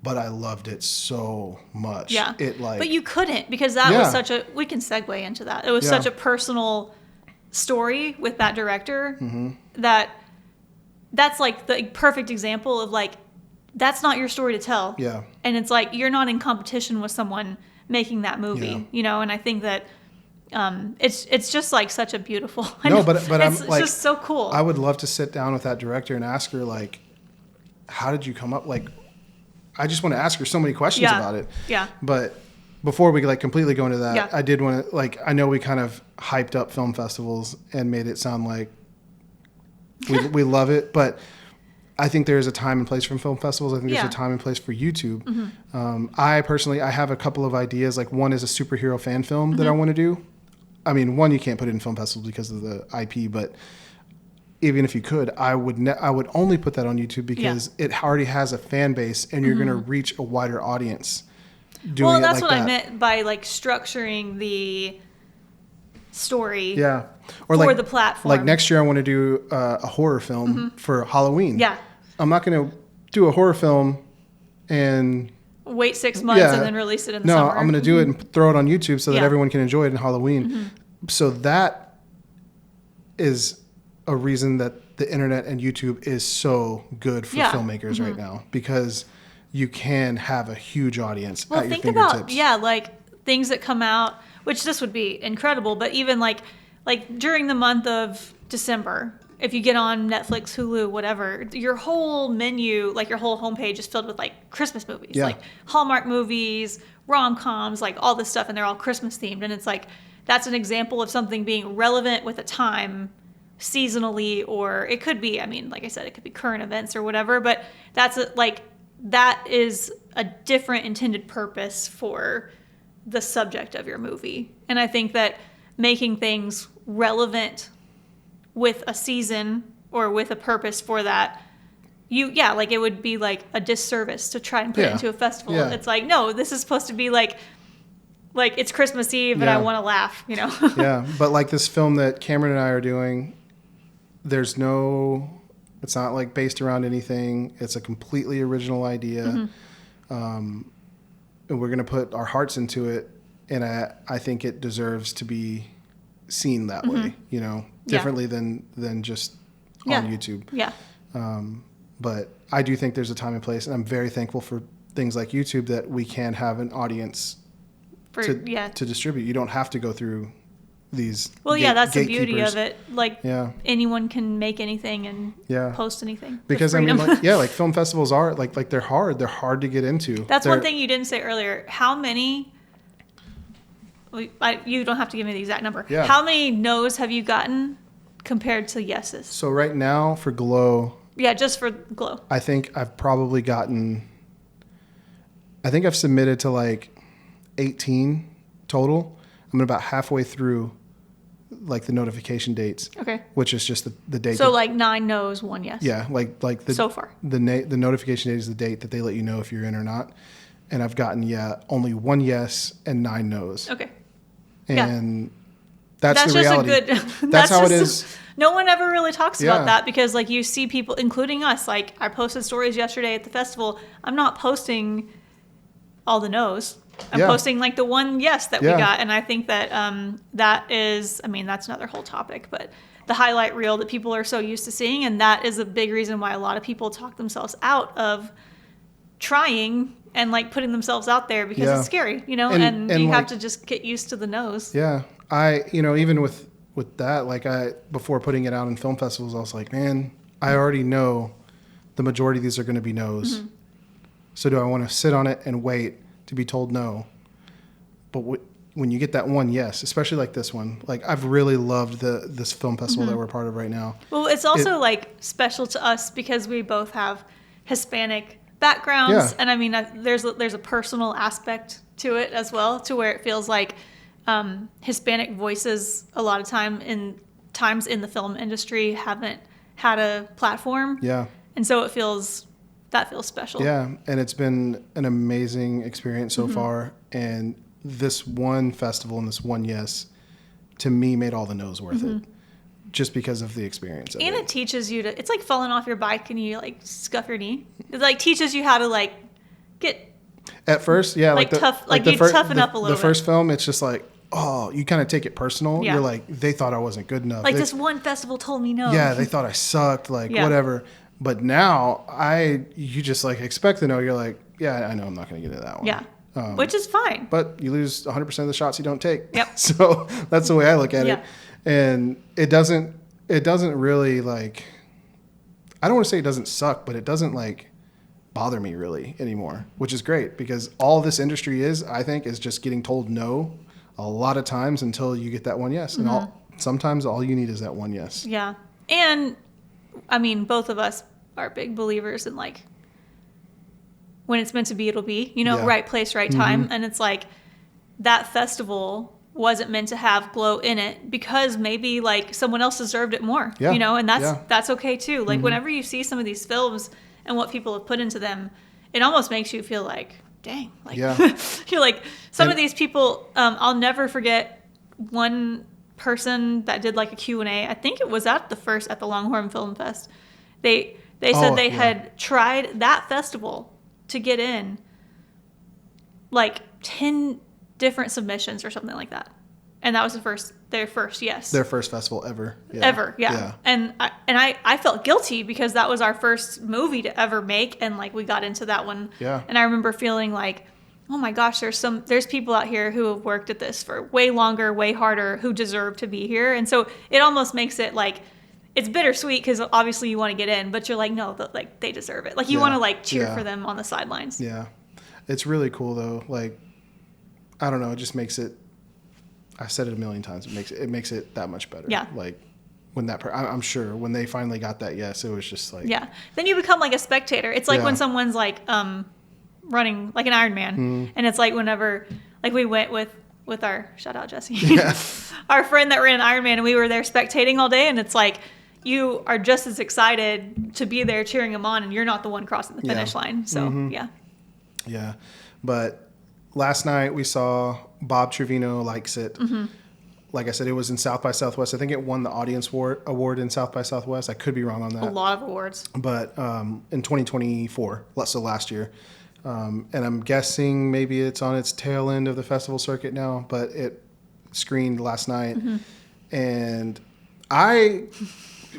but I loved it so much. Yeah. But you couldn't, because that was such a... We can segue into that. It was such a personal story with that director that's like the perfect example of like, that's not your story to tell. Yeah. And it's like, you're not in competition with someone making that movie, and I think that it's just like such a beautiful... but it's just so cool. I would love to sit down with that director and ask her, like, how did you come up? Like, I just want to ask her so many questions about it. Yeah. But before we like completely go into that, I did want to, like, I know we kind of hyped up film festivals and made it sound like we love it, but I think there is a time and place for film festivals. I think there's a time and place for YouTube. I personally, I have a couple of ideas. Like, one is a superhero fan film that I want to do. I mean, one, you can't put it in film festivals because of the IP, but even if you could, I would only put that on YouTube because it already has a fan base and you're going to reach a wider audience doing that's it like what I meant by like structuring the story or for like, the platform. Like next year I want to do a horror film for Halloween. Yeah. I'm not going to do a horror film and wait 6 months and then release it in the summer. No, I'm going to do it and throw it on YouTube so that everyone can enjoy it in Halloween. So that is a reason that the internet and YouTube is so good for filmmakers right now, because you can have a huge audience at your fingertips. Like things that come out, which this would be incredible, but even like during the month of December, if you get on Netflix, Hulu, whatever, your whole menu, like your whole homepage is filled with like Christmas movies, like Hallmark movies, rom-coms, like all this stuff, and they're all Christmas themed. And it's like, that's an example of something being relevant with a time seasonally, or it could be, I mean, like I said, it could be current events or whatever, but that is a different intended purpose for the subject of your movie. And I think that making things relevant with a season or with a purpose for that, like it would be like a disservice to try and put it into a festival. Yeah. It's like, no, this is supposed to be like it's Christmas Eve and I want to laugh, you know? Yeah, but like this film that Cameron and I are doing, it's not like based around anything. It's a completely original idea. And we're going to put our hearts into it. And I think it deserves to be seen that way, you know, differently than just on YouTube. Yeah. But I do think there's a time and place, and I'm very thankful for things like YouTube that we can have an audience to distribute. You don't have to go through these. Well, that's the beauty of it. Like, anyone can make anything and post anything. Because I mean, like film festivals are like they're hard. They're hard to get into. That's one thing you didn't say earlier. How many? You don't have to give me the exact number. Yeah. How many no's have you gotten compared to yeses? So right now for Glow. Yeah, just for Glow. I think I've submitted to like 18 total. I'm about halfway through like the notification dates. Okay. Which is just the date. So like 9 no's, 1 yes. Yeah, like the so far. The notification date is the date that they let you know if you're in or not. And I've gotten only 1 yes and 9 no's. Okay. And that's the reality. That's how it is. No one ever really talks about that because like you see people, including us, like I posted stories yesterday at the festival. I'm not posting all the no's. I'm posting like the 1 yes that we got. And I think that that is, I mean, that's another whole topic, but the highlight reel that people are so used to seeing. And that is a big reason why a lot of people talk themselves out of trying and like putting themselves out there because it's scary, you know, and you have to just get used to the no's. Yeah. Even with that, before putting it out in film festivals, I was like, man, I already know the majority of these are going to be no's. Mm-hmm. So do I want to sit on it and wait to be told no? But when you get that 1 yes, especially like this one, like I've really loved this film festival that we're a part of right now. Well, it's also like special to us because we both have Hispanic backgrounds, and I mean there's a personal aspect to it as well, to where it feels like Hispanic voices a lot of times in the film industry haven't had a platform. Yeah, and so that feels special. Yeah, and it's been an amazing experience so far, and this one festival and this 1 yes to me made all the no's worth it. Just because of the experience of it. It teaches you it's like falling off your bike and you like scuff your knee. It like teaches you how to like get at first, toughen up a little bit. The first film, it's just like, oh, you kind of take it personal. Yeah. You're like, they thought I wasn't good enough. Like this one festival told me no. Yeah, they thought I sucked, whatever. But now you just like expect to know. You're like, yeah, I know I'm not going to get to that one. Yeah. Which is fine. But you lose 100% of the shots you don't take. Yep. So that's the way I look at it. And it doesn't really like, I don't want to say it doesn't suck, but it doesn't like bother me really anymore, which is great because all this industry is just getting told no a lot of times until you get that 1 yes. And sometimes all you need is that 1 yes. Yeah. And I mean, both of us are big believers in like, when it's meant to be, it'll be, right place, right time. And it's like that festival wasn't meant to have Glow in it because maybe like someone else deserved it more, and that's okay too. Like whenever you see some of these films and what people have put into them, it almost makes you feel like, dang, like you're like some of these people, I'll never forget one person that did like a Q&A. I think it was at the Longhorn Film Fest. They said they had tried that festival to get in like 10 different submissions or something like that, and that was their first yes, their first festival ever. And I felt guilty because that was our first movie to ever make, and like we got into that one, and I remember feeling like, oh my gosh, there's people out here who have worked at this for way longer, way harder, who deserve to be here. And so it almost makes it like it's bittersweet because obviously you want to get in, but you're like, no, like they deserve it. Like you want to like cheer for them on the sidelines. Yeah. It's really cool though. Like, I don't know. It just makes it, I've said it a million times. It makes it that much better. Yeah. Like when I'm sure when they finally got that yes, it was just like. Yeah. Then you become like a spectator. It's like when someone's like running like an Ironman, and it's like whenever like we went with our shout out Jesse, our friend that ran an Ironman, and we were there spectating all day, and it's like you are just as excited to be there cheering them on, and you're not the one crossing the finish line. So Yeah, but last night we saw Bob Trevino Likes It. Like I said, it was in South by Southwest. I think it won the audience award in South by Southwest. I could be wrong on that. A lot of awards. But in 2024, so last year. And I'm guessing maybe it's on its tail end of the festival circuit now, but it screened last night. And I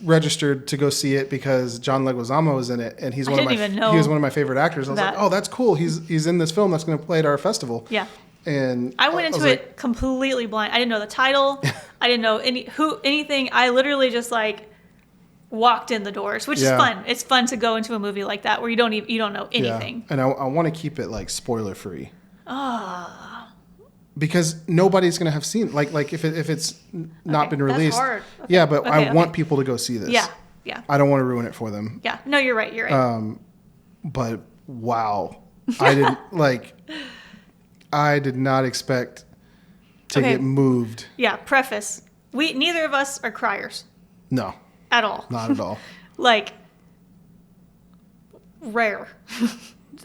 registered to go see it because John Leguizamo was in it, and he was one of my favorite actors. I was like, oh, that's cool. He's in this film that's going to play at our festival. Yeah. And I went into it completely blind. I didn't know the title. I didn't know anything. I literally just like walked in the doors, which is fun. It's fun to go into a movie like that where you don't know anything. And I want to keep it like spoiler free. Because nobody's going to have seen like if it's not been released. That's hard. Okay. Yeah, but I want people to go see this. Yeah. I don't want to ruin it for them. Yeah. No, you're right. But wow. I did not expect to get moved. Yeah, preface. Neither of us are criers. No. At all. Not at all. Like rare.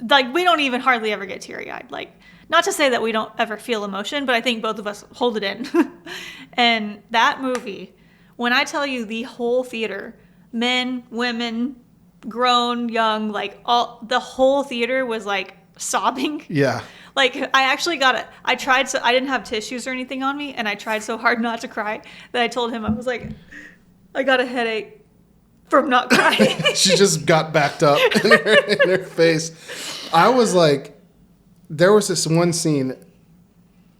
Like we don't even hardly ever get teary-eyed. Like not to say that we don't ever feel emotion, but I think both of us hold it in. And that movie, when I tell you the whole theater, men, women, grown, young, like the whole theater was like sobbing. Yeah. Like I didn't have tissues or anything on me, and I tried so hard not to cry that I told him, I was like, I got a headache from not crying. She just got backed up in her face. I was like, there was this one scene,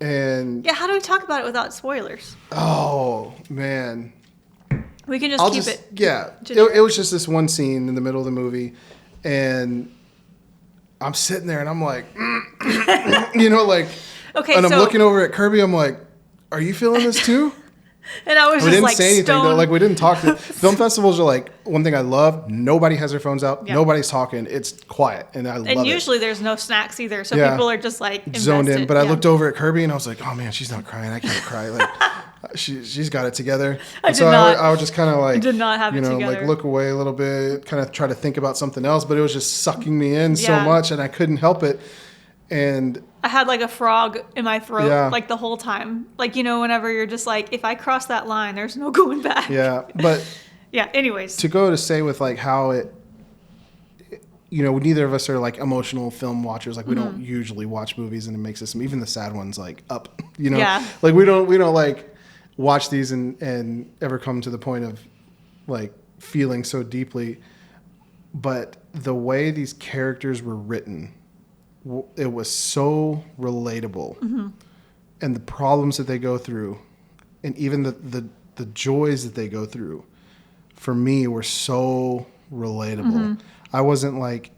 and yeah, how do we talk about it without spoilers? Oh man, we can just keep it. Yeah, it was just this one scene in the middle of the movie, and I'm sitting there and I'm like, like, okay, and I'm looking over at Kirby. I'm like, are you feeling this too? And I was we just didn't like say anything though. Like we didn't talk to film festivals are like one thing I love. Nobody has their phones out. Yeah. Nobody's talking. It's quiet, and I love it. And usually there's no snacks either, so people are just like zoned in. But I looked over at Kirby and I was like, oh man, she's not crying. I can't cry. Like she's got it together. I would just kind of like did not have it together. Like look away a little bit, kind of try to think about something else. But it was just sucking me in so much, and I couldn't help it. And I had like a frog in my throat like the whole time. Like, whenever you're just like, if I cross that line, there's no going back. Yeah. But yeah, anyways. To say with like how it, neither of us are like emotional film watchers. Like we don't usually watch movies and it makes us, even the sad ones, like up, Yeah. Like we don't like watch these and ever come to the point of like feeling so deeply. But the way these characters were written, it was so relatable, and the problems that they go through, and even the joys that they go through, for me were so relatable. I wasn't like,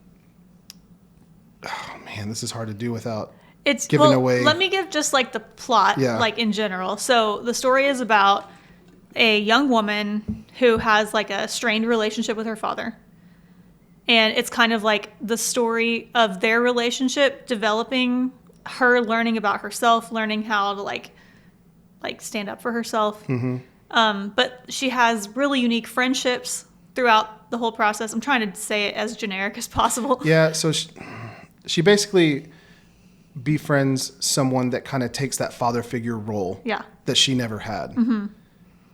oh man, this is hard to do without giving away. Let me give just like the plot, like in general. So the story is about a young woman who has like a strained relationship with her father. And it's kind of like the story of their relationship developing, her learning about herself, learning how to like stand up for herself. But she has really unique friendships throughout the whole process. I'm trying to say it as generic as possible. Yeah, so she basically befriends someone that kind of takes that father figure role that she never had.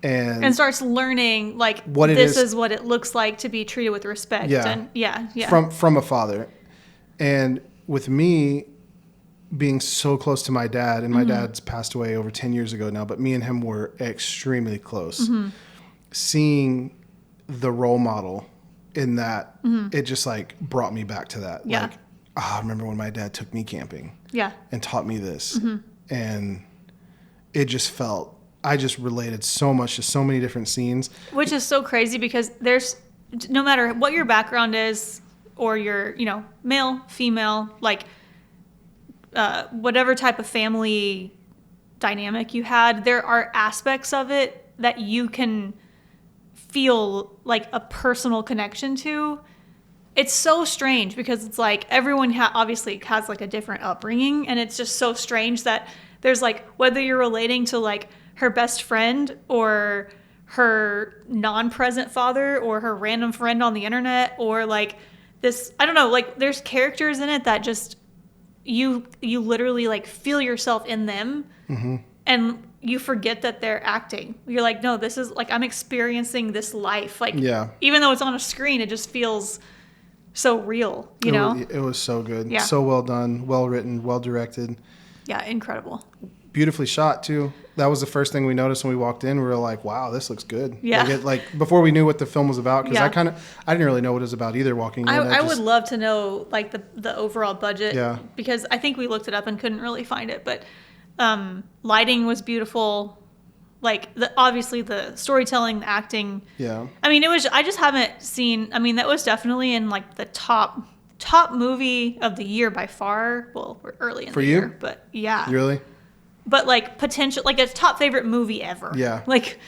And starts learning like this is what it looks like to be treated with respect. From a father. And with me being so close to my dad, and my dad's passed away over 10 years ago now, but me and him were extremely close. Seeing the role model in that, it just like brought me back to that. Like, I remember when my dad took me camping and taught me this. And it just felt I just related so much to so many different scenes. Which is so crazy because there's, no matter what your background is or your, male, female, like whatever type of family dynamic you had, there are aspects of it that you can feel like a personal connection to. It's so strange because it's like everyone obviously has like a different upbringing, and it's just so strange that there's like, whether you're relating to like her best friend or her non-present father or her random friend on the internet or like this, I don't know, like there's characters in it that just you literally like feel yourself in them, and you forget that they're acting. You're like, no, this is like, I'm experiencing this life. Like, even though it's on a screen, it just feels so real, know? It was so good. Yeah. So well done, well written, well directed. Yeah, incredible. Beautifully shot too. That was the first thing we noticed when we walked in. We were like, wow, this looks good. Yeah. Like before we knew what the film was about, because I didn't really know what it was about either walking in. I would love to know like the overall budget. Yeah. Because I think we looked it up and couldn't really find it. But lighting was beautiful. Like obviously the storytelling, the acting. Yeah. I mean, I just haven't seen, that was definitely in like the top movie of the year by far. Well, we're early in the year, but yeah. Really? But like potential, like a top favorite movie ever. Yeah. Like,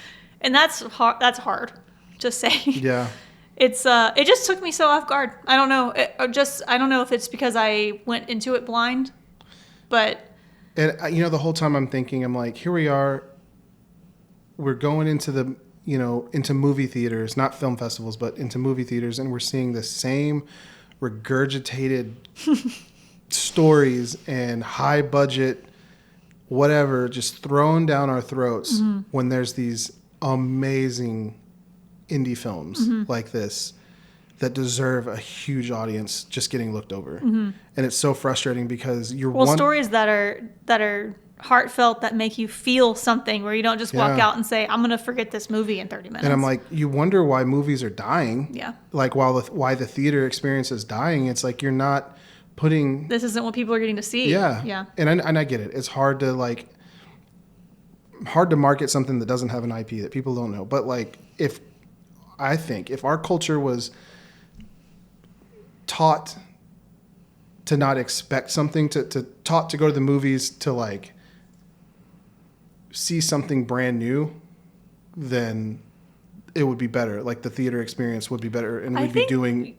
and that's hard to say. Yeah. It just took me so off guard. I don't know. I don't know if it's because I went into it blind, but. And the whole time I'm thinking, I'm like, here we are. We're going into into movie theaters, not film festivals, but into movie theaters, and we're seeing the same regurgitated stories and high budget, whatever, just thrown down our throats when there's these amazing indie films like this that deserve a huge audience just getting looked over. And it's so frustrating because stories that are heartfelt, that make you feel something, where you don't just walk out and say, I'm going to forget this movie in 30 minutes. And I'm like, you wonder why movies are dying. Yeah. Like why the theater experience is dying. It's like, you're not putting... This isn't what people are getting to see. Yeah. Yeah. And I get it. It's hard to market something that doesn't have an IP that people don't know. But like, if our culture was taught to not expect something, taught to go to the movies to like see something brand new, then it would be better. Like the theater experience would be better, and we'd be doing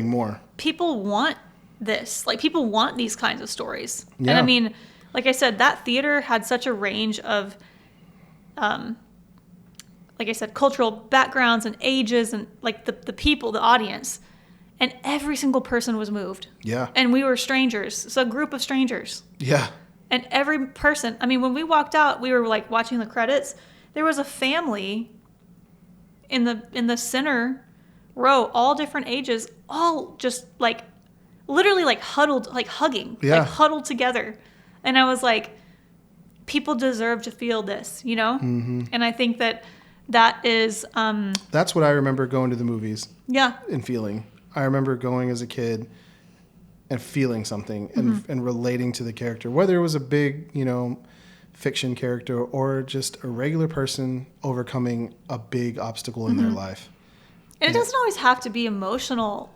more. People want this. Like people want these kinds of stories. Yeah. And I mean, like I said, that theater had such a range of like I said, cultural backgrounds and ages, and like the people, the audience. And every single person was moved. Yeah. And we were strangers. So a group of strangers. Yeah. And every person, when we walked out, we were like watching the credits. There was a family in the center row, all different ages, all just like literally like huddled, like hugging, like huddled together. And I was like, people deserve to feel this, And I think that is... that's what I remember going to the movies. Yeah. And feeling. I remember going as a kid and feeling something and relating to the character, whether it was a big, fiction character or just a regular person overcoming a big obstacle in their life. And it doesn't always have to be emotional.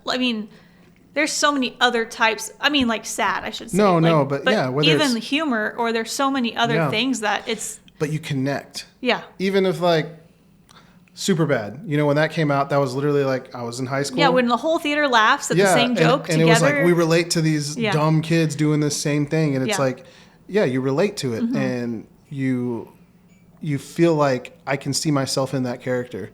There's so many other types. Like sad, I should say. But yeah. Whether even humor, or there's so many other things that it's... But you connect. Yeah. Even if Superbad, when that came out, that was literally like I was in high school. Yeah, when the whole theater laughs at the same joke and together. And it was like we relate to these dumb kids doing the same thing, and it's like, you relate to it, and you feel like I can see myself in that character.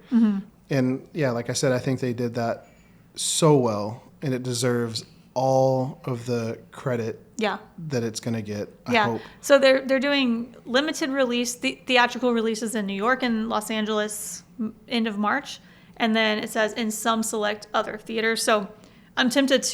And like I said, I think they did that so well, and it deserves all of the credit that it's going to get, I hope. So they're doing limited release, theatrical releases in New York and Los Angeles end of March. And then it says in some select other theaters. So I'm tempted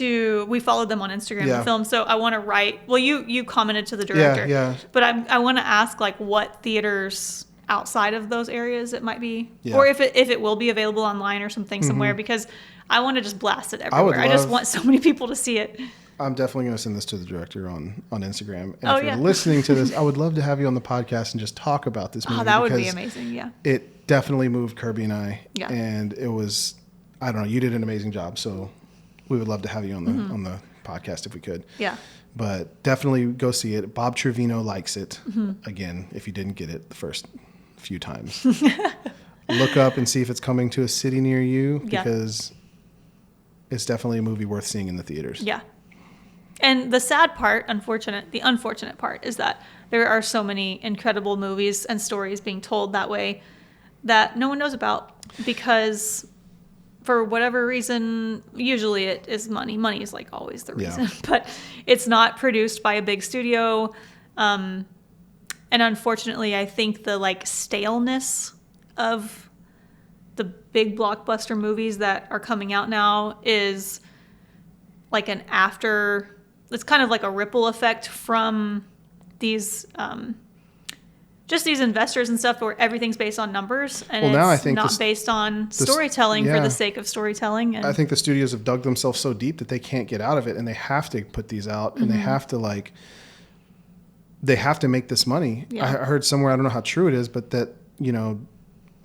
we followed them on Instagram and film. So I want to write, well, you commented to the director. Yeah. But I want to ask what theaters outside of those areas it might be. Yeah. Or if it will be available online or something somewhere, because I want to just blast it everywhere. I just want so many people to see it. I'm definitely going to send this to the director on Instagram. And Oh, if you're yeah. listening to this, I would love to have you on the podcast and just talk about this movie. Oh, that would be amazing. Yeah. It definitely moved Kirby and I. Yeah. And it was, I don't know, you did an amazing job. So we would love to have you on the podcast if we could. Yeah. But definitely go see it. Bob Trevino Likes It. Again, if you didn't get it the first few times. Look up and see if it's coming to a city near you, because it's definitely a movie worth seeing in the theaters. Yeah. And the sad part, the unfortunate part is that there are so many incredible movies and stories being told that way that no one knows about, because for whatever reason, usually it is money. Money is like always the reason, but it's not produced by a big studio. And unfortunately, I think the like staleness of the big blockbuster movies that are coming out now is like it's kind of like a ripple effect from these, just these investors and stuff where everything's based on numbers, and now I it's think not based on storytelling for the sake of storytelling. And I think the studios have dug themselves so deep that they can't get out of it, and they have to put these out, and they have to make this money. Yeah. I heard somewhere, I don't know how true it is, but that,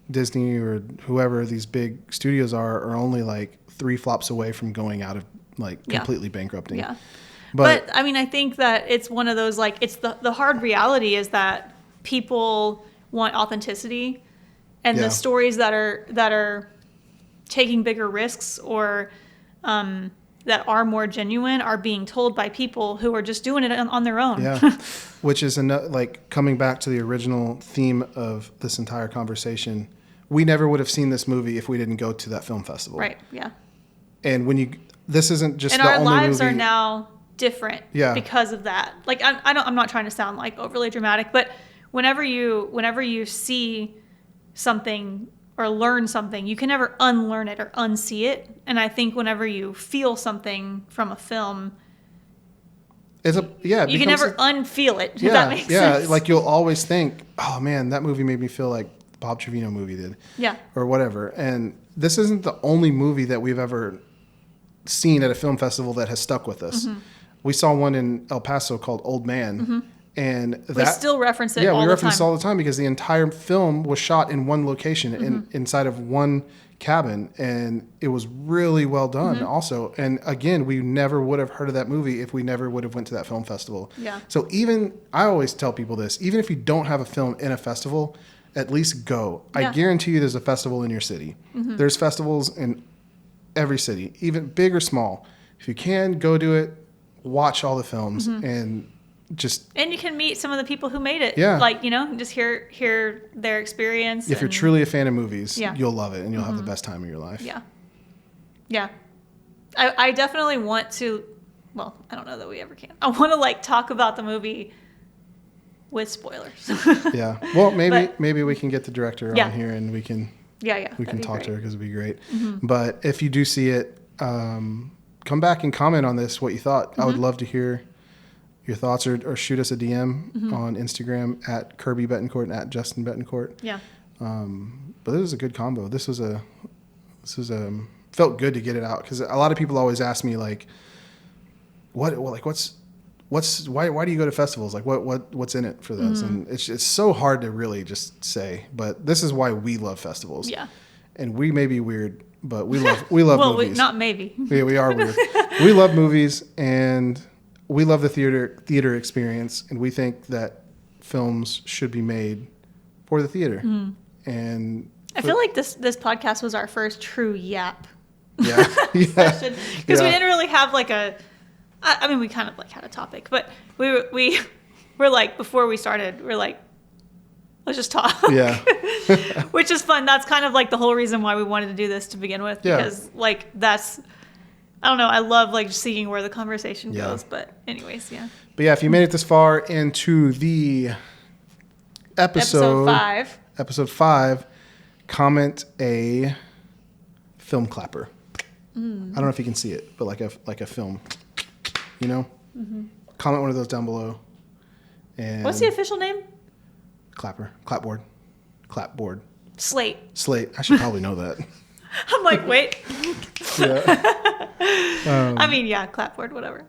Disney or whoever these big studios are only like 3 flops away from going out of like completely bankrupting. Yeah. But I mean, I think that it's one of those, like, it's the hard reality is that people want authenticity, and the stories that are taking bigger risks or that are more genuine are being told by people who are just doing it on their own. Yeah. Which is like coming back to the original theme of this entire conversation. We never would have seen this movie if we didn't go to that film festival. Right. Yeah. And this isn't just and the our only lives movie. are now different because of that. Like, I'm not trying to sound like overly dramatic, but whenever you see something or learn something, you can never unlearn it or unsee it. And I think whenever you feel something from a film, you can never unfeel it. If that makes sense. Yeah, like you'll always think, oh man, that movie made me feel like Bob Trevino movie did. Yeah. Or whatever. And this isn't the only movie that we've ever seen at a film festival that has stuck with us. We saw one in El Paso called Old Man. And we still reference it all the time. Yeah, we reference it all the time because the entire film was shot in one location, inside of one cabin, and it was really well done also. And again, we never would have heard of that movie if we never would have went to that film festival. Yeah. So I always tell people this, even if you don't have a film in a festival, at least go. Yeah. I guarantee you there's a festival in your city. There's festivals in every city, even big or small. If you can, go do it, watch all the films, and you can meet some of the people who made it. Yeah. Like, just hear their experience. If you're truly a fan of movies, you'll love it and you'll have the best time of your life. Yeah. Yeah. I definitely want to, well, I don't know that we ever can. I want to talk about the movie with spoilers. Yeah. Well, maybe we can get the director on here and we can talk to her, because it'd be great. But if you do see it, come back and comment on this, what you thought. I would love to hear your thoughts, or shoot us a DM on Instagram at Kirby Betancourt and at Justin Betancourt. Yeah. But this was a good combo. This was felt good to get it out, because a lot of people always ask me why do you go to festivals? Like what's in it for those? And it's so hard to really just say, but this is why we love festivals. Yeah. And we may be weird, but we love well, movies. Not maybe. Yeah, we are weird. We love movies, and we love the theater experience, and we think that films should be made for the theater. And I feel like this podcast was our first true yap. Yeah. Session, because we didn't really have I mean, we kind of had a topic, but we were before we started, we're let's just talk. Yeah. Which is fun. That's kind of the whole reason why we wanted to do this to begin with, because that's, I don't know, I love just seeing where the conversation goes, but anyways, yeah. But yeah, if you made it this far into the episode 5, comment a film clapper. I don't know if you can see it, but like a film, comment one of those down below. And what's the official name? Clapboard. Slate. I should probably know that. I'm like, wait. Yeah. I mean, yeah, clapboard, whatever.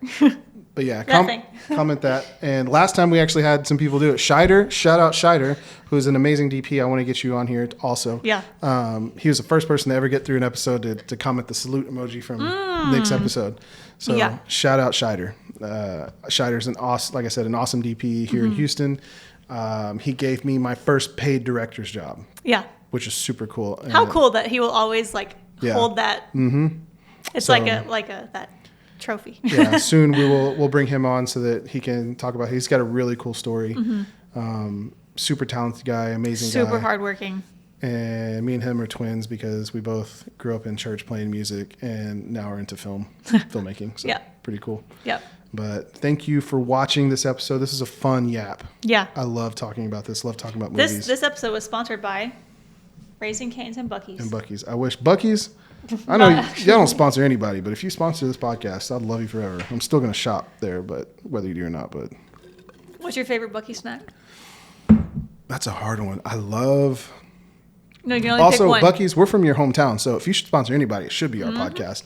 But yeah, Nothing. comment that. And last time we actually had some people do it. Scheider, shout out Scheider, who's an amazing DP. I want to get you on here also. Yeah. He was the first person to ever get through an episode to comment the salute emoji from Nick's episode. So Yeah. shout out Scheider. Scheider's an awesome, like I said, an awesome DP here in Houston. He gave me my first paid director's job. Yeah. Which is super cool. How cool that he will always like hold that. Mm-hmm. It's So- like a that trophy. Yeah, soon we'll bring him on so that he can talk about. He's got a really cool story. Super talented guy, amazing guy. Super hardworking. And me and him are twins because we both grew up in church playing music, and now we're into filmmaking. So Yeah. pretty cool. Yep. But thank you for watching this episode. This is a fun yap. Yeah. I love talking about this. Love talking about movies. This episode was sponsored by Raising Cane's and Buc-ee's. And Buc-ee's. I wish Buc-ee's. I know y'all don't sponsor anybody, but if you sponsor this podcast, I'd love you forever. I'm still going to shop there, but whether you do or not. But What's your favorite Buc-ee's snack? that's a hard one. I love. No, you can only Also, pick one. Buc-ee's, we're from your hometown, so if you should sponsor anybody, it should be our podcast.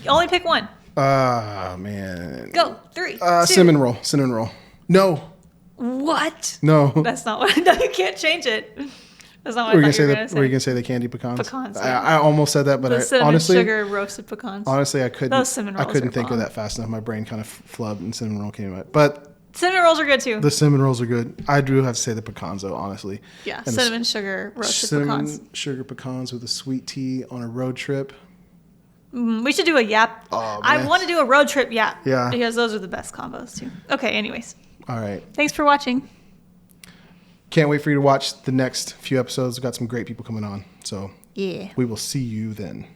Only pick one. Man. Go. 3, 2. Cinnamon roll. Cinnamon roll. No. What? No. That's not what. No, you can't change it. That's not what Were I you thought you were gonna going to say say. were you gonna say the candy pecans? Pecans, yeah. I almost said that, but The cinnamon honestly, sugar roasted pecans. honestly, I couldn't. Those cinnamon I rolls couldn't are think of bomb. that fast enough. My brain kind of flubbed, and cinnamon roll came out. But Cinnamon rolls are good too. the cinnamon rolls are good. I do have to say the pecans, though, honestly. Yeah, And cinnamon sugar roasted cinnamon pecans. sugar pecans with a sweet tea on a road trip. We should do a yap. Oh, I man. want to do a road trip yap. Yeah. Because those are the best combos too. Okay, anyways. All right. Thanks for watching. Can't wait for you to watch the next few episodes. We've got some great people coming on. So Yeah. we will see you then.